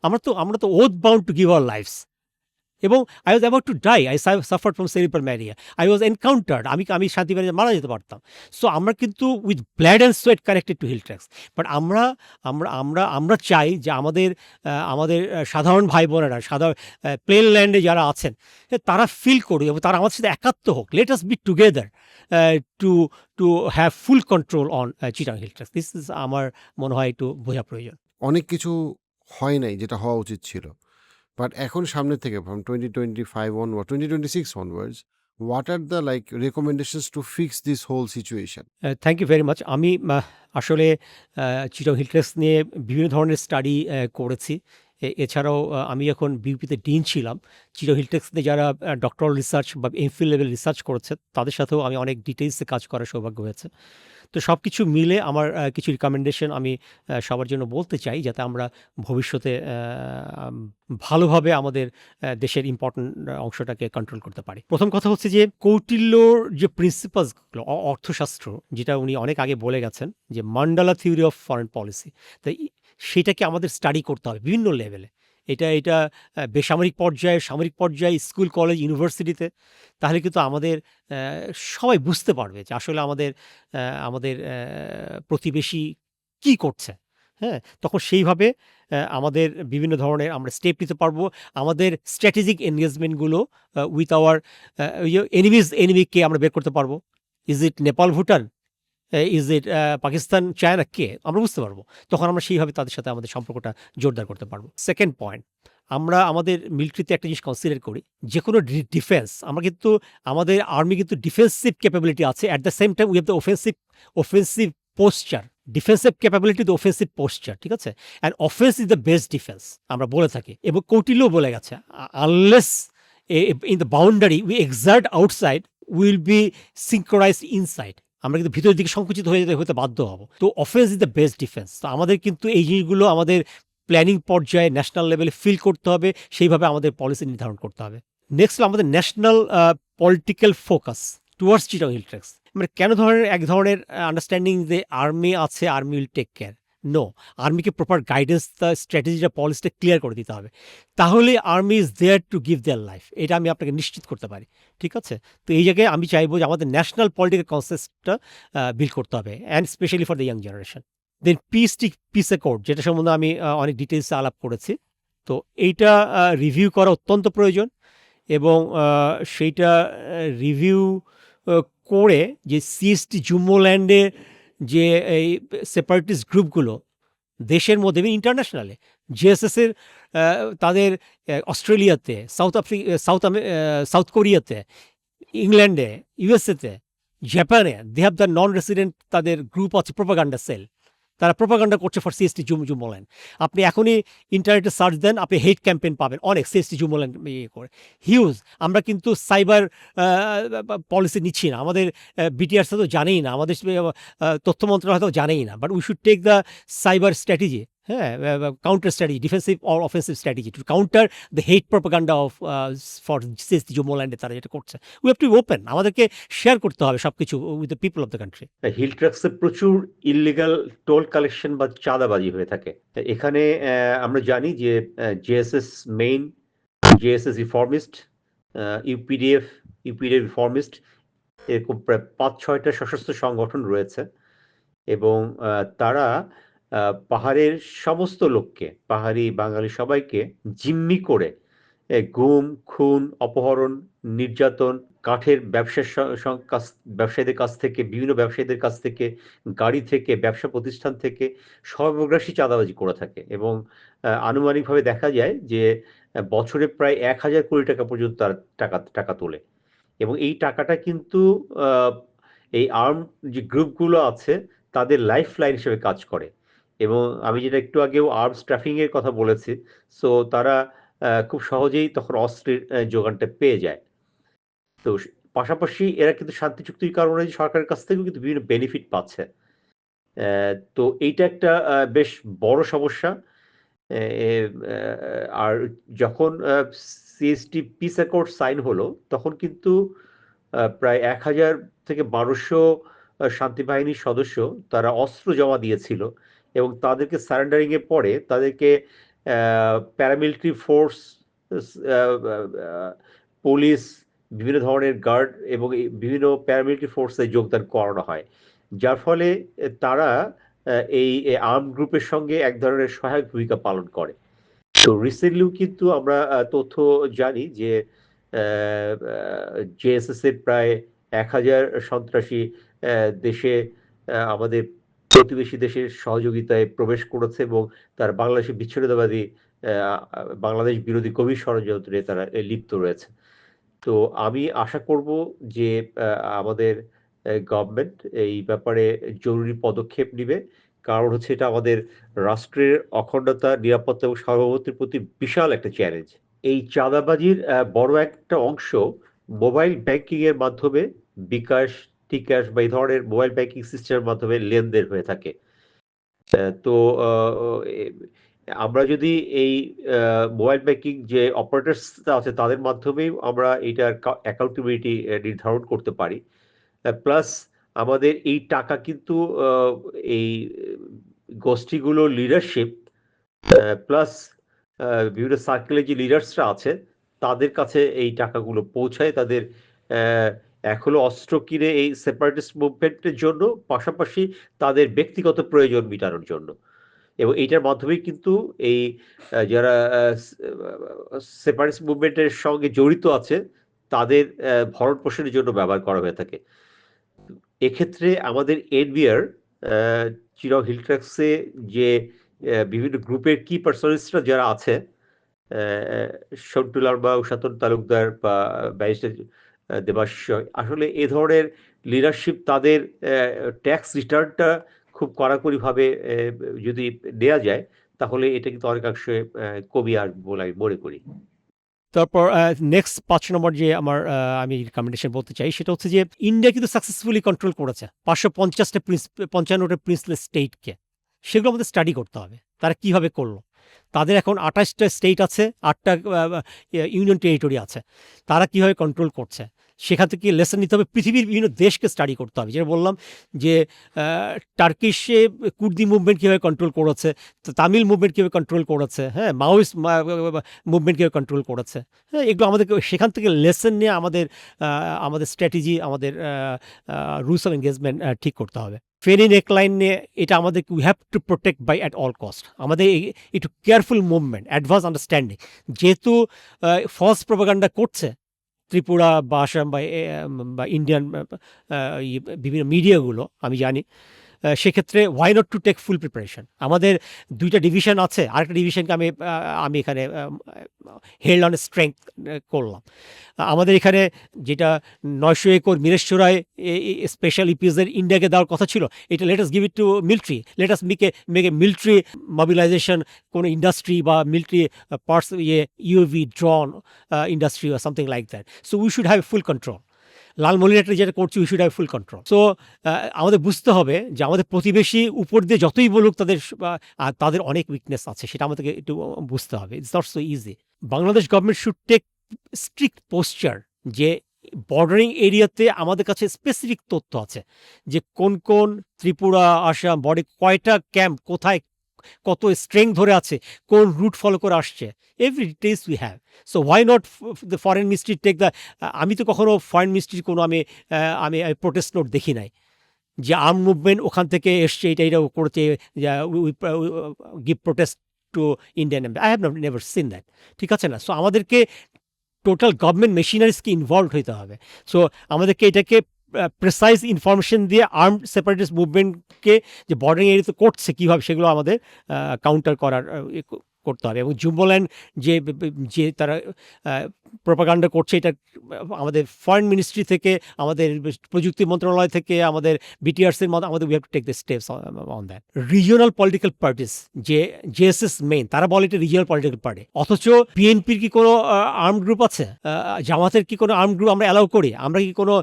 আমরা তো oath bound to give our lifes. এবং I was about to die, I suffered from cerebral malaria, I was encountered, আমি শান্তি বাহিনীতে মারা যেতে পারতাম। সো আমরা কিন্তু with blood and sweat connected to Hill Tracts. But আমরা চাই যে আমাদের সাধারণ ভাই বোনেরা, সাধারণ প্লেন ল্যান্ডে যারা আছেন, তারা ফিল করুক এবং তারা আমাদের সাথে একাত্ম হোক। Let us be together to have full control on Chittagong hill tracts. This is আমার মনে হয় একটু বোঝা প্রয়োজন। অনেক কিছু হয় নাই যেটা হওয়া উচিত ছিল। বাট এখন সামনে থেকে from 2025 onward, 2026 onwards, what are the recommendations to fix this whole situation? Thank you very much. আমি আসলে চিটাগং হিল ট্রাক্স নিয়ে বিভিন্ন ধরনের স্টাডি করেছি এছাড়াও আমি যখন বিউপিতে ডিন ছিলাম, চিরো হিলটেক্সে যারা ডক্টরাল রিসার্চ বা এমফিল লেভেল রিসার্চ করেছে তাদের সাথেও আমি অনেক ডিটেইলসে কাজ করার সৌভাগ্য হয়েছে। তো সব কিছু মিলে আমার কিছু রিকমেন্ডেশন আমি সবার জন্য বলতে চাই, যাতে আমরা ভবিষ্যতে ভালোভাবে আমাদের দেশের ইম্পর্ট্যান্ট অংশটাকে কন্ট্রোল করতে পারি। প্রথম কথা হচ্ছে যে কৌটিল্যর যে প্রিন্সিপালসগুলো অর্থশাস্ত্র, যেটা উনি অনেক আগে বলে গেছেন, যে mandala theory of foreign policy, তাই সেটাকে আমাদের স্টাডি করতে হবে বিভিন্ন লেভেলে। এটা বেসামরিক পর্যায়ে, সামরিক পর্যায়ে, স্কুল, কলেজ, ইউনিভার্সিটিতে। তাহলে কিন্তু আমাদের সবাই বুঝতে পারবে যে আসলে আমাদের প্রতিবেশী কি করছে। হ্যাঁ, তখন সেইভাবে আমাদের বিভিন্ন ধরনের আমরা স্টেপ নিতে পারবো। আমাদের স্ট্র্যাটেজিক এনগেজমেন্টগুলো উইথ আওয়ার এনিমিকে আমরা বের করতে পারবো। Is it Nepal, Bhutan, is it Pakistan, China, কে, আমরা বুঝতে পারবো। তখন আমরা সেইভাবে তাদের সাথে আমাদের সম্পর্কটা জোরদার করতে পারবো। সেকেন্ড পয়েন্ট, আমরা আমাদের মিলিটারিতে একটা জিনিস কনসিডার করি, যে কোনো ডিফেন্স, আমরা কিন্তু আমাদের আর্মি কিন্তু ডিফেন্সিভ ক্যাপাবিলিটি আছে, at the same time we have the offensive poster. Defensive capability the offensive poster, ঠিক আছে? And offence is the best defence আমরা বলে থাকি, এবং কৌটিল্যও বলে গেছে, unless in the boundary we excerpt outside will be synchronised inside. আমরা কিন্তু ভিতরের দিকে সংকুচিত হতে বাধ্য হব। তো offence is the best defence. তো আমাদের কিন্তু এই জিনিসগুলো আমাদের প্ল্যানিং পর্যায়ে ন্যাশনাল লেভেলে ফিল করতে হবে, সেইভাবে আমাদের পলিসি নির্ধারণ করতে হবে। নেক্সট হলো আমাদের national political focus towards Chittagong Hill Tracts. মানে কেন এক ধরনের আন্ডারস্ট্যান্ডিং যে আর্মি আছে, army will take care. No, আর্মিকে প্রপার গাইডেন্স, স্ট্র্যাটেজিটা, পলিসিটা ক্লিয়ার করে দিতে হবে। তাহলে army is there to give their life, এটা আমি আপনাকে নিশ্চিত করতে পারি। ঠিক আছে? তো এই জায়গায় আমি চাইবো যে আমাদের ন্যাশনাল পলিটিক্যাল কনসেপ্টটা বিল্ড করতে হবে, and specially for the young generation. Then peace accord, যেটা সম্বন্ধে আমি অনেক ডিটেলসে আলাপ করেছি। তো এইটা রিভিউ করা অত্যন্ত প্রয়োজন, এবং সেইটা রিভিউ করে যে সিএসটি জুম্মোল্যান্ডে যে এই সেপারেটিস্ট গ্রুপগুলো দেশের মধ্যে এবং ইন্টারন্যাশনালে, জেএসএসের তাদের অস্ট্রেলিয়াতে, সাউথ কোরিয়াতে, ইংল্যান্ডে, ইউএসএতে, জাপানে, they have the non resident, তাদের গ্রুপ আছে, প্রোপাগান্ডা সেল, তারা প্রোপাগান্ডা করছে ফর সিএসটি জুম্মোল্যান্ড। আপনি এখনই ইন্টারনেটে সার্চ দেন, আপনি হেট ক্যাম্পেইন পাবেন অনেক সিএসটি জুম্মোল্যান্ড ইয়ে করে, হিউজ। আমরা কিন্তু সাইবার পলিসি নিচ্ছি না, আমাদের বিটিআরস তো জানেই না, আমাদের তথ্য মন্ত্রণালয় হয়তো জানেই না, but we should take the cyber strategy, হ্যাঁ, counter strategy, defensive or offensive strategy to counter the hate propaganda of for CST জুম্মোল্যান্ডে তারা যেটা করছে। We have to be open, আমাদেরকে শেয়ার করতে হবে সব কিছু with the people of the country. Hill ট্রাক্সে প্রচুর ইললিগাল টোল কালেকশন বা চাঁদাবাজি হয়ে থাকে। এখানে আমরা জানি যে JSS main, JSS reformist, UPDF reformist, এরকম প্রায় ৫-৬টা সশস্ত্র সংগঠন রয়েছে, এবং তারা পাহাড়ের সমস্ত লোককে, পাহাড়ি বাঙালি সবাইকে জিম্মি করে গুম, খুন, অপহরণ, নির্যাতন, কাঠের ব্যবসায়ীদের কাছ থেকে, বিভিন্ন ব্যবসায়ীদের কাছ থেকে, গাড়ি থেকে, ব্যবসা প্রতিষ্ঠান থেকে সর্বগ্রাসী চাঁদাবাজি করে থাকে, এবং আনুমানিকভাবে দেখা যায় যে বছরে প্রায় ১,০০০ কোটি টাকা পর্যন্ত তারা টাকা তোলে, এবং এই টাকাটা কিন্তু এই আর্ম যে গ্রুপগুলো আছে তাদের লাইফ লাইন হিসেবে কাজ করে। এবং আমি যেটা একটু আগেও আর্মস ট্রাফিকিং এর কথা বলেছি, সো তারা খুব সহজেই তখন অস্ত্রের যোগানটা পেয়ে যায়। তো পাশাপাশি এরা কিন্তু শান্তি চুক্তির কারণে সরকারের কাছ থেকেও কিন্তু বিভিন্ন বেনিফিট পাচ্ছে। তো এইটা একটা বেশ বড় সমস্যা। এ এ আর যখন সিএসটি পিস অ্যাকর্ড সাইন হলো, তখন কিন্তু প্রায় ১,০০০ থেকে ১,২০০ শান্তি বাহিনীর সদস্য তারা অস্ত্র জমা দিয়েছিল, এবং তাদেরকে সারেন্ডারিং এর পরে তাদেরকে প্যারামিলিটারি ফোর্স, পুলিশ, বিভিন্ন ধরনের গার্ড এবং বিভিন্ন প্যারামিলিটারি ফোর্সে যোগদান করানো হয়, যার ফলে তারা এই আর্ম গ্রুপের সঙ্গে এক ধরনের সহায়ক ভূমিকা পালন করে। তো রিসেন্টলিও কিন্তু আমরা তথ্য জানি যে জেএসএস এর প্রায় ১,০০০ সন্ত্রাসী দেশে, আমাদের প্রতিবেশী দেশের সহযোগিতায় প্রবেশ করেছে, এবং তার বাংলাদেশের বিচ্ছিন্নতাবাদী, বাংলাদেশ বিরোধী গভীর ষড়যন্ত্রে তারা লিপ্ত রয়েছে। তো আমি আশা করব যে আমাদের গভর্নমেন্ট এই ব্যাপারে জরুরি পদক্ষেপ নিবে, কারণ হচ্ছে এটা আমাদের রাষ্ট্রের অখণ্ডতা, নিরাপত্তা এবং সার্বভৌমত্বের প্রতি বিশাল একটা চ্যালেঞ্জ। এই চাঁদাবাজির বড় একটা অংশ মোবাইল ব্যাংকিং এর মাধ্যমে বিকাশ, টিকাশ বা এই ধরনের মোবাইল ব্যাংকিং সিস্টেমের মাধ্যমে লেনদেন হয়ে থাকে। তো আ ও এ আমরা যদি এই মোবাইল ব্যাংকিং যে অপারেটরস আছে তাদের মাধ্যমেই আমরা এইটার অ্যাকাউন্টেবিলিটি নির্ধারণ করতে পারি। প্লাস আমাদের এই টাকা কিন্তু আ এই গোষ্ঠীগুলোর লিডারশিপ প্লাস আ বিভিন্ন সার্কেলে যে লিডার্সরা আছে তাদের কাছে এই টাকাগুলো পৌঁছায়। তাদের অ্যা এক হলো অস্ত্র কিনে এই সেপারেটিস্ট মুভমেন্টের জন্য, পাশাপাশি তাদের ব্যক্তিগত প্রয়োজন মিটানোর জন্য। এবং এইটার মাধ্যমেই কিন্তু এই যারা সেপারেটিস্ট মুভমেন্টের সঙ্গে জড়িত আছে তাদের ভরণ-পোষণের জন্য ব্যবহার করা হয়ে থাকে। এক্ষেত্রে আমাদের এনবিআর চিরাগ হিল ট্রাক্সে যে বিভিন্ন গ্রুপের কি পার্সোনালিস্টরা যারা আছে, সন্টু লারমা, উষাতন তালুকদার বা ব্যারিস্টার দেবাশিস, আসলে এ ধরনের লিডারশিপ তাদের ট্যাক্স রিটার্নটা খুব কড়াকড়িভাবে যদি নেয়া যায়, তাহলে এটা কিন্তু অনেকাংশে কমিয়ে আসবে বলে আমি মনে করি। তারপর নেক্সট ৫ নম্বর যে আমার আমি রিকমেন্ডেশন বলতে চাই সেটা হচ্ছে যে ইন্ডিয়া কিন্তু সাকসেসফুলি কন্ট্রোল করেছে ৫৫০টা ৫৫টা প্রিন্সলেস স্টেটকে। সেগুলো আমাদের স্টাডি করতে হবে। তারা কিভাবে করলো? তাদের এখন ২৮টা স্টেট আছে, ৮টা ইউনিয়ন টেরিটরি আছে। তারা কিভাবে কন্ট্রোল করছে? সেখান থেকে লেসন নিতে হবে, পৃথিবীর বিভিন্ন দেশকে স্টাডি করতে হবে। যেটা বললাম যে টার্কিশে কুর্দি মুভমেন্ট কীভাবে কন্ট্রোল করেছে, তামিল মুভমেন্ট কীভাবে কন্ট্রোল করেছে, হ্যাঁ, মাওয়িস্ট মুভমেন্ট কীভাবে কন্ট্রোল করেছে, হ্যাঁ, এগুলো আমাদেরকে সেখান থেকে লেসন নিয়ে আমাদের স্ট্র্যাটেজি, আমাদের রুলস অফ এনগেজমেন্ট ঠিক করতে হবে। ফেরি নেকলাইন নিয়ে এটা আমাদেরকে we have to protect by at all cost. আমাদের একটু কেয়ারফুল মুভমেন্ট, অ্যাডভান্স আন্ডারস্ট্যান্ডিং। যেহেতু ফলস প্রোপাগান্ডা করছে ত্রিপুরা বা আসাম বা ইন্ডিয়ান বিভিন্ন মিডিয়াগুলো, আমি জানি, সেক্ষেত্রে why not to take full preparation. আমাদের ২টা ডিভিশন আছে, আরেকটা ডিভিশনকে আমি এখানে হেল্ড অন স্ট্রেংথ করলাম। আমাদের এখানে যেটা ৯০০ একর মিরেশ্বরায় স্পেশাল ইপিজেড ইন্ডিয়াকে দেওয়ার কথা ছিল, এটা let us give it to military, let us make a military mobilisation, কোনো ইন্ডাস্ট্রি বা military parts, UAV drone industry or something like that. So we should have full control. লালমনিরহাটে যেটা করছি, we should have full control. So আমাদের বুঝতে হবে যে আমাদের প্রতিবেশী উপর দিয়ে যতই বলুক তাদের অনেক উইকনেস আছে, সেটা আমাদেরকে একটু বুঝতে হবে। It's not so easy. Bangladesh government should take strict posture যে বর্ডারিং এরিয়াতে আমাদের কাছে স্পেসিফিক তথ্য আছে যে কোন কোন ত্রিপুরা, আসাম বর্ডারে কয়টা ক্যাম্প, কোথায় কত স্ট্রেংথ ধরে আছে, কোন রুট ফলো করে আসছে, every details we have. So why not the foreign ministry take the, আমি তো কখনো ফরেন মিনিস্ট্রির কোনো আমি প্রোটেস্ট নোট দেখি নাই যে আর্ম মুভমেন্ট ওখান থেকে এসছে, এটা করেছে, give protest to Indian. I have never seen that. ঠিক আছে না? সো আমাদেরকে টোটাল গভর্নমেন্ট মেশিনারিজকে ইনভলভ হইতে হবে। সো আমাদেরকে এটাকে প্রেসাইজ ইনফরমেশন দিয়ে আর্মড সেপারেটিস্ট মুভমেন্টকে যে বর্ডারিং এরিয়াতে করছে কীভাবে, সেগুলো আমাদের কাউন্টার করতে হবে। এবং জুম্বল্যান্ড যে তারা প্রোপাগান্ডা করছে, এটা আমাদের ফরেন মিনিস্ট্রি থেকে, আমাদের প্রযুক্তি মন্ত্রণালয় থেকে, আমাদের বিটিআরসির মতো আমাদের we have to take the steps on that. Regional political parties, যে জেএসএস মেইন, তারা বলে এটা রিজিওনাল পলিটিক্যাল পার্টি, অথচ বিএনপির কি কোনো আর্মড গ্রুপ আছে? জামাতের কি কোনো আর্মড গ্রুপ আমরা অ্যালাউ করি? আমরা কি কোনো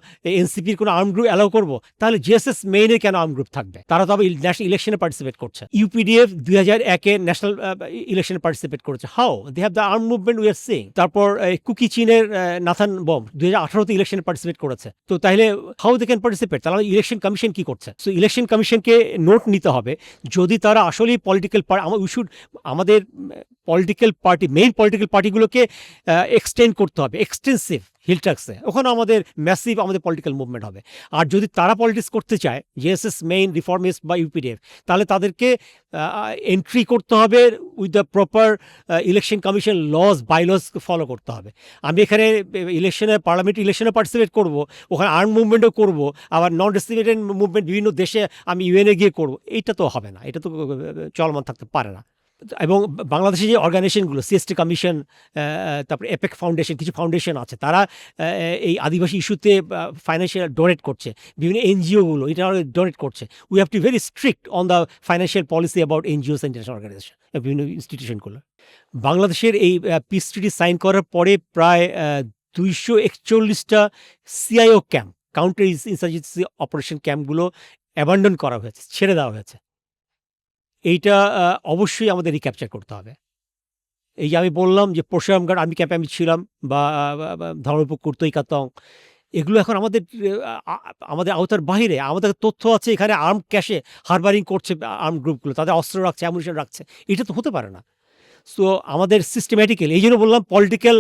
এনসিপির কোনো আর্মড গ্রুপ অ্যালাউ করবো? তাহলে জেএসএস মেইনের কেন আর্মড গ্রুপ থাকবে? তারা তো আবার ন্যাশনাল ইলেকশনে পার্টিসিপেট করছে। ইউপিডিএফ 2001-এ ন্যাশনাল ইলেকশনে পার্টিসিপেট করেছে। How they have the arm movement we are seeing. তারপর কুকি চীনের নাথান বম 2018-তে ইলেকশনে পার্টিসিপেট করেছে। তো তাহলে হাউ দে ক্যান পার্টিসিপেট? তাহলে ইলেকশন কমিশন কি করছে? সো ইলেকশন কমিশনকে নোট নিতে হবে, যদি তারা আসলেই পলিটিক্যাল আমাদের পলিটিক্যাল পার্টি, মেইন পলিটিক্যাল পার্টিগুলোকে এক্সটেন্ড করতে হবে, এক্সটেন্সিভ হিল ট্রাক্সে, ওখানে আমাদের ম্যাসিভ আমাদের পলিটিক্যাল মুভমেন্ট হবে। আর যদি তারা পলিটিক্স করতে চায়, জেএসএস মেইন, রিফর্মিস্ট বা ইউপিডিএফ, তাহলে তাদেরকে এন্ট্রি করতে হবে with the proper election commission laws, bylaws follow করতে হবে। আমি এখানে পার্লামেন্ট ইলেকশনে পার্টিসিপেট করব, ওখানে আর্ম মুভমেন্টও করব, আবার নন ডিস্ট্রিবিউটেড মুভমেন্ট বিভিন্ন দেশে আমি ইউএনএ গিয়ে করব, এইটা তো হবে না, এটা তো চলমান থাকতে পারে না। এবং বাংলাদেশে যে অর্গানাইজেশনগুলো সিএসটি কমিশন, তারপরে এপেক ফাউন্ডেশন, কিছু ফাউন্ডেশন আছে, তারা এই আদিবাসী ইস্যুতে ফাইন্যান্সিয়াল ডোনেট করছে, বিভিন্ন এনজিওগুলো এটা ডোনেট করছে। We have to very strict on the financial policy about NGOs international organisation, বিভিন্ন ইনস্টিটিউশনগুলো। বাংলাদেশের এই পিস ট্রিটি সাইন করার পরে প্রায় 241টা CIO camp, counter insurgency operation ক্যাম্পগুলো অ্যাবান্ডন করা হয়েছে, ছেড়ে দেওয়া হয়েছে। এইটা অবশ্যই আমাদের রিক্যাপচার করতে হবে। এই যে আমি বললাম যে পরশুরামগড় আর্মি ক্যাম্পে আমি ছিলাম, বা ধর্মপুকুর, তৈকাতং, এগুলো এখন আমাদের আওতার বাহিরে। আমাদের তথ্য আছে এখানে আর্ম ক্যাশে হারবারিং করছে আর্ম গ্রুপগুলো, তাদের অস্ত্র রাখছে, অ্যামুনিশন রাখছে। এটা তো হতে পারে না। সো আমাদের সিস্টেম্যাটিক্যালি, এই জন্য বললাম পলিটিক্যাল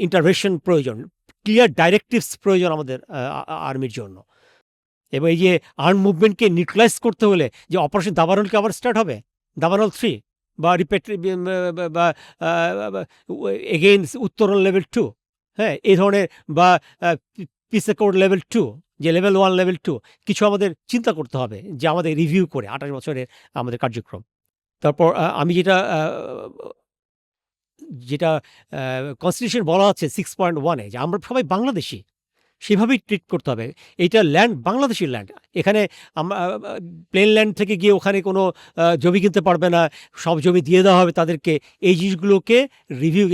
ইন্টারভেনশন প্রয়োজন, ক্লিয়ার ডাইরেক্টিভস প্রয়োজন আমাদের আর্মির জন্য। এবং এই যে আর্ম মুভমেন্টকে নিউট্রালাইজ করতে হলে যে অপারেশন দাবানলকে আবার স্টার্ট হবে, দাবানল 3 বা বা এগেইন উত্তরণ লেভেল 2, হ্যাঁ, এই ধরনের, বা পিস অ্যাকর্ড লেভেল 2, যে লেভেল 1 লেভেল 2, কিছু আমাদের চিন্তা করতে হবে যে আমাদের রিভিউ করে 28 বছরের আমাদের কার্যক্রম। তারপর আমি যেটা কনস্টিটিউশন বলা আছে 6.1-এ, যে আমরা সবাই বাংলাদেশি, সেভাবেই ট্রিট করতে হবে। এইটা ল্যান্ড বাংলাদেশের ল্যান্ড। এখানে প্লেন ল্যান্ড থেকে গিয়ে ওখানে কোনো জমি কিনতে পারবে না, সব জমি দিয়ে দেওয়া হবে তাদেরকে। এই জিনিসগুলোকে রিভিউ,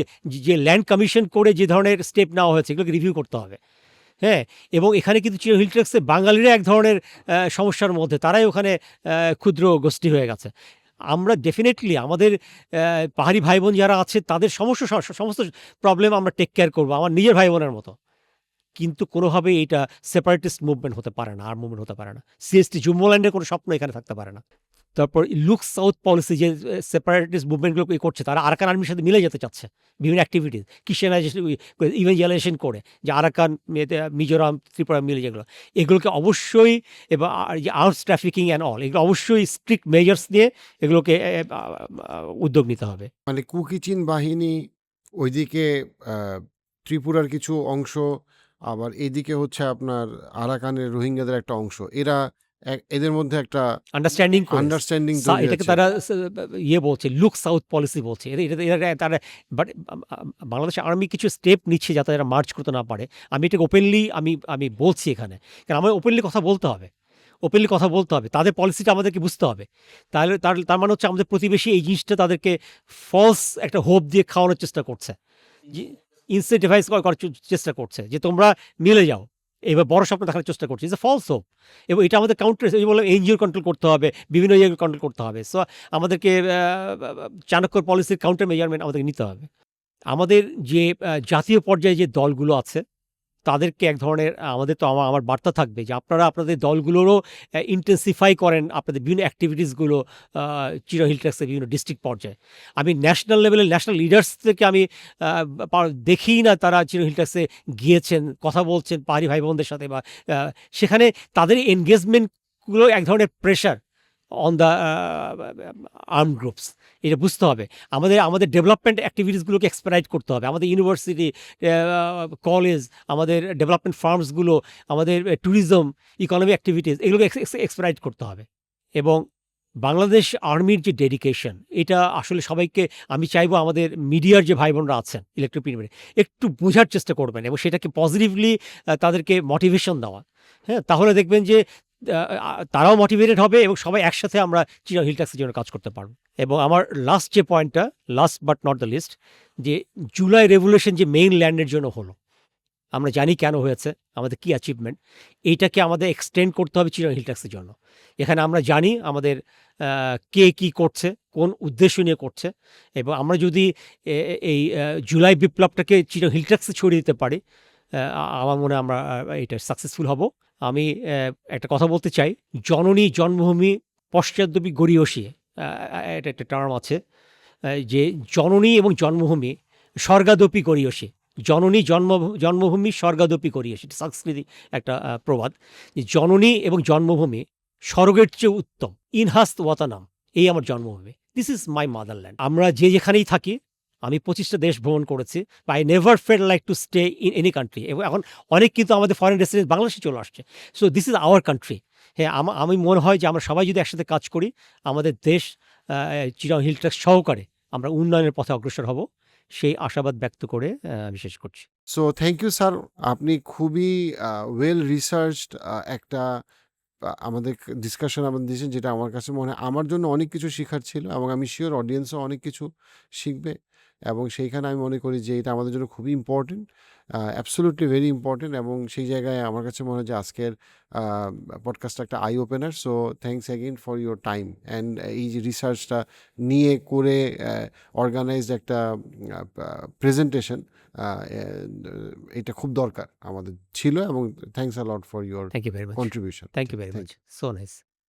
যে ল্যান্ড কমিশন করে যে ধরনের স্টেপ নেওয়া হয়েছে, এগুলোকে রিভিউ করতে হবে, হ্যাঁ। এবং এখানে কিন্তু চির হিল ট্র্যাক্সে বাঙালিরা এক ধরনের সমস্যার মধ্যে, তারাই ওখানে ক্ষুদ্র গোষ্ঠী হয়ে গেছে। আমরা ডেফিনেটলি আমাদের পাহাড়ি ভাই বোন যারা আছে তাদের সমস্ত প্রবলেম আমরা টেক কেয়ার করবো আমার নিজের ভাই বোনের মতো। কিন্তু কোনোভাবেই এটা সেপারেটিস্ট মুভমেন্ট হতে পারে না, আর মুভমেন্ট হতে পারে না। সিএসটি জুম্মোল্যান্ডের কোনো স্বপ্ন এখানে থাকতে পারে না। তারপর লুক সাউথ পলিসি, যে সেপারেটিস্ট মুভমেন্টগুলো করছে, তারা আরাকান আর্মির সাথে মিলে যেতে চাচ্ছে বিভিন্ন অ্যাক্টিভিটিস, ক্রিশ্চিয়ানাইজেশন, ইভেঞ্জেলাইজেশন করে, যে আরাকান, মিজোরাম, ত্রিপুরা মিলে যেগুলো, এগুলোকে অবশ্যই, এবং যে আর্মস ট্রাফিকিং অ্যান্ড অল, এগুলো অবশ্যই স্ট্রিক্ট মেজার্স নিয়ে এগুলোকে উদ্যোগ নিতে হবে। মানে কুকিচিন বাহিনী ওইদিকে ত্রিপুরার কিছু অংশ, আবার এদিকে হচ্ছে আপনার আরাকানের রোহিঙ্গাদের একটা অংশ, এদের মধ্যে একটা আন্ডারস্ট্যান্ডিং এটাকে তারা বলছে লুক সাউথ পলিসি বলছে। তারা, বাট বাংলাদেশ আর্মি কিছু স্টেপ নিচ্ছে যাতে এরা মার্চ করতে না পারে। আমি এটাকে ওপেনলি আমি বলছি এখানে, কারণ আমার ওপেনলি কথা বলতে হবে, তাদের পলিসিটা আমাদেরকে বুঝতে হবে। তার মানে হচ্ছে আমাদের প্রতিবেশী এই জিনিসটা তাদেরকে ফলস একটা হোপ দিয়ে খাওয়ানোর চেষ্টা করছে, ইনসেন্টিভাইজ করার চেষ্টা করছে, যে তোমরা মিলে যাও, এবার বড় স্বপ্ন দেখার চেষ্টা করছে। It's a false hope. এবং এটা আমাদের কাউন্টার, বললাম, এনজিও কন্ট্রোল করতে হবে, বিভিন্ন জায়গায় কন্ট্রোল করতে হবে। সো আমাদেরকে চাণক্যর পলিসির কাউন্টার মেজারমেন্ট আমাদেরকে নিতে হবে। আমাদের যে জাতীয় পর্যায়ে যে দলগুলো আছে তাদেরকে এক ধরনের, আমাদের তো আমার বার্তা থাকবে যে আপনারা আপনাদের দলগুলোরও ইন্টেন্সিফাই করেন আপনাদের বিভিন্ন অ্যাক্টিভিটিসগুলো চির হিল ট্র্যাক্সের বিভিন্ন ডিস্ট্রিক্ট পর্যায়ে। আমি ন্যাশনাল লেভেলের ন্যাশনাল লিডার্স থেকে আমি দেখি না তারা চির হিল ট্র্যাক্সে গিয়েছেন, কথা বলছেন পাহাড়ি ভাই বোনদের সাথে, বা সেখানে তাদের এনগেজমেন্টগুলো এক ধরনের pressure on the arm groups. এটা বুঝতে হবে। আমাদের ডেভেলপমেন্ট অ্যাক্টিভিটিসগুলোকে এক্সপ্রাইট করতে হবে। আমাদের ইউনিভার্সিটি, কলেজ, আমাদের ডেভেলপমেন্ট ফার্মসগুলো, আমাদের ট্যুরিজম, ইকোনমি অ্যাক্টিভিটিস, এগুলোকে এক্সপ্রাইট করতে হবে। এবং বাংলাদেশ আর্মির যে ডেডিকেশন, এটা আসলে সবাইকে, আমি চাইবো আমাদের মিডিয়ার যে ভাই বোনরা আছেন, ইলেকট্রিক মিডিয়া, একটু বোঝার চেষ্টা করবেন এবং সেটাকে পজিটিভলি তাদেরকে মোটিভেশন দেওয়া। হ্যাঁ, তাহলে দেখবেন যে তারাও মোটিভেটেড হবে এবং সবাই একসাথে আমরা চির হিল ট্র্যাক্সের জন্য কাজ করতে পারবো। এবং আমার লাস্ট যে পয়েন্টটা, last but not the least, যে জুলাই রেভলিউশন যে মেইন ল্যান্ডের জন্য হলো, আমরা জানি কেন হয়েছে, আমাদের কি অ্যাচিভমেন্ট, এইটাকে আমাদের এক্সটেন্ড করতে হবে চির হিল ট্র্যাক্সের জন্য। এখানে আমরা জানি আমাদের কে কি করছে, কোন উদ্দেশ্য নিয়ে করছে, এবং আমরা যদি এই জুলাই বিপ্লবটাকে চির হিল ট্র্যাক্সে ছড়িয়ে দিতে পারি, আমার মনে হয় আমরা এটা সাকসেসফুল হব। আমি একটা কথা বলতে চাই, জননী জন্মভূমি পশ্চাদ্যপি গড়িয়সী, এটা একটা টার্ম আছে, যে জননী এবং জন্মভূমি স্বর্গাদপি গড়িয়সী, জননী জন্মভূমি স্বর্গাদপি গড়িয়সী, এটা সংস্কৃতি একটা প্রবাদ, যে জননী এবং জন্মভূমি স্বর্গের চেয়ে উত্তম। ইনহাস্ত ওয়াতানাম, এই আমার জন্মভূমি, দিস ইজ মাই মাদারল্যান্ড। আমরা যেখানেই থাকি, আমি 25টা দেশ ভ্রমণ করেছি, I never fail like to stay in any country. এবং এখন অনেক কিন্তু আমাদের ফরেন রেসিডেন্ট বাংলাদেশে চলে আসছে। So this is our country. হ্যাঁ, আমি মনে হয় যে আমরা সবাই যদি একসাথে কাজ করি, আমাদের দেশ চিটাগং হিল ট্রাস্ট সহকারে আমরা উন্নয়নের পথে অগ্রসর হব, সেই আশাবাদ ব্যক্ত করে আমি শেষ করছি। So thank you sir. আপনি খুবই ওয়েল রিসার্চড একটা আমাদের ডিসকাশন আমাদের দিয়েছেন, যেটা আমার কাছে মনে হয় আমার জন্য অনেক কিছু শেখার ছিল, এবং আমি শিওর অডিয়েন্সও অনেক কিছু শিখবে। এবং সেইখানে আমি মনে করি যে এটা আমাদের জন্য খুবই ইম্পর্টেন্ট, অ্যাবসোলুটলি ভেরি ইম্পর্টেন্ট। এবং সেই জায়গায় আমার কাছে মনে হয় যে আজকের পডকাস্টটা একটা I opener. So thanks again for your time and এই যে রিসার্চটা নিয়ে করে অর্গানাইজড একটা প্রেজেন্টেশন, এটা খুব দরকার আমাদের ছিল। এবং thanks a lot for your thank you very much. contribution. Thank you very Thank much. So nice.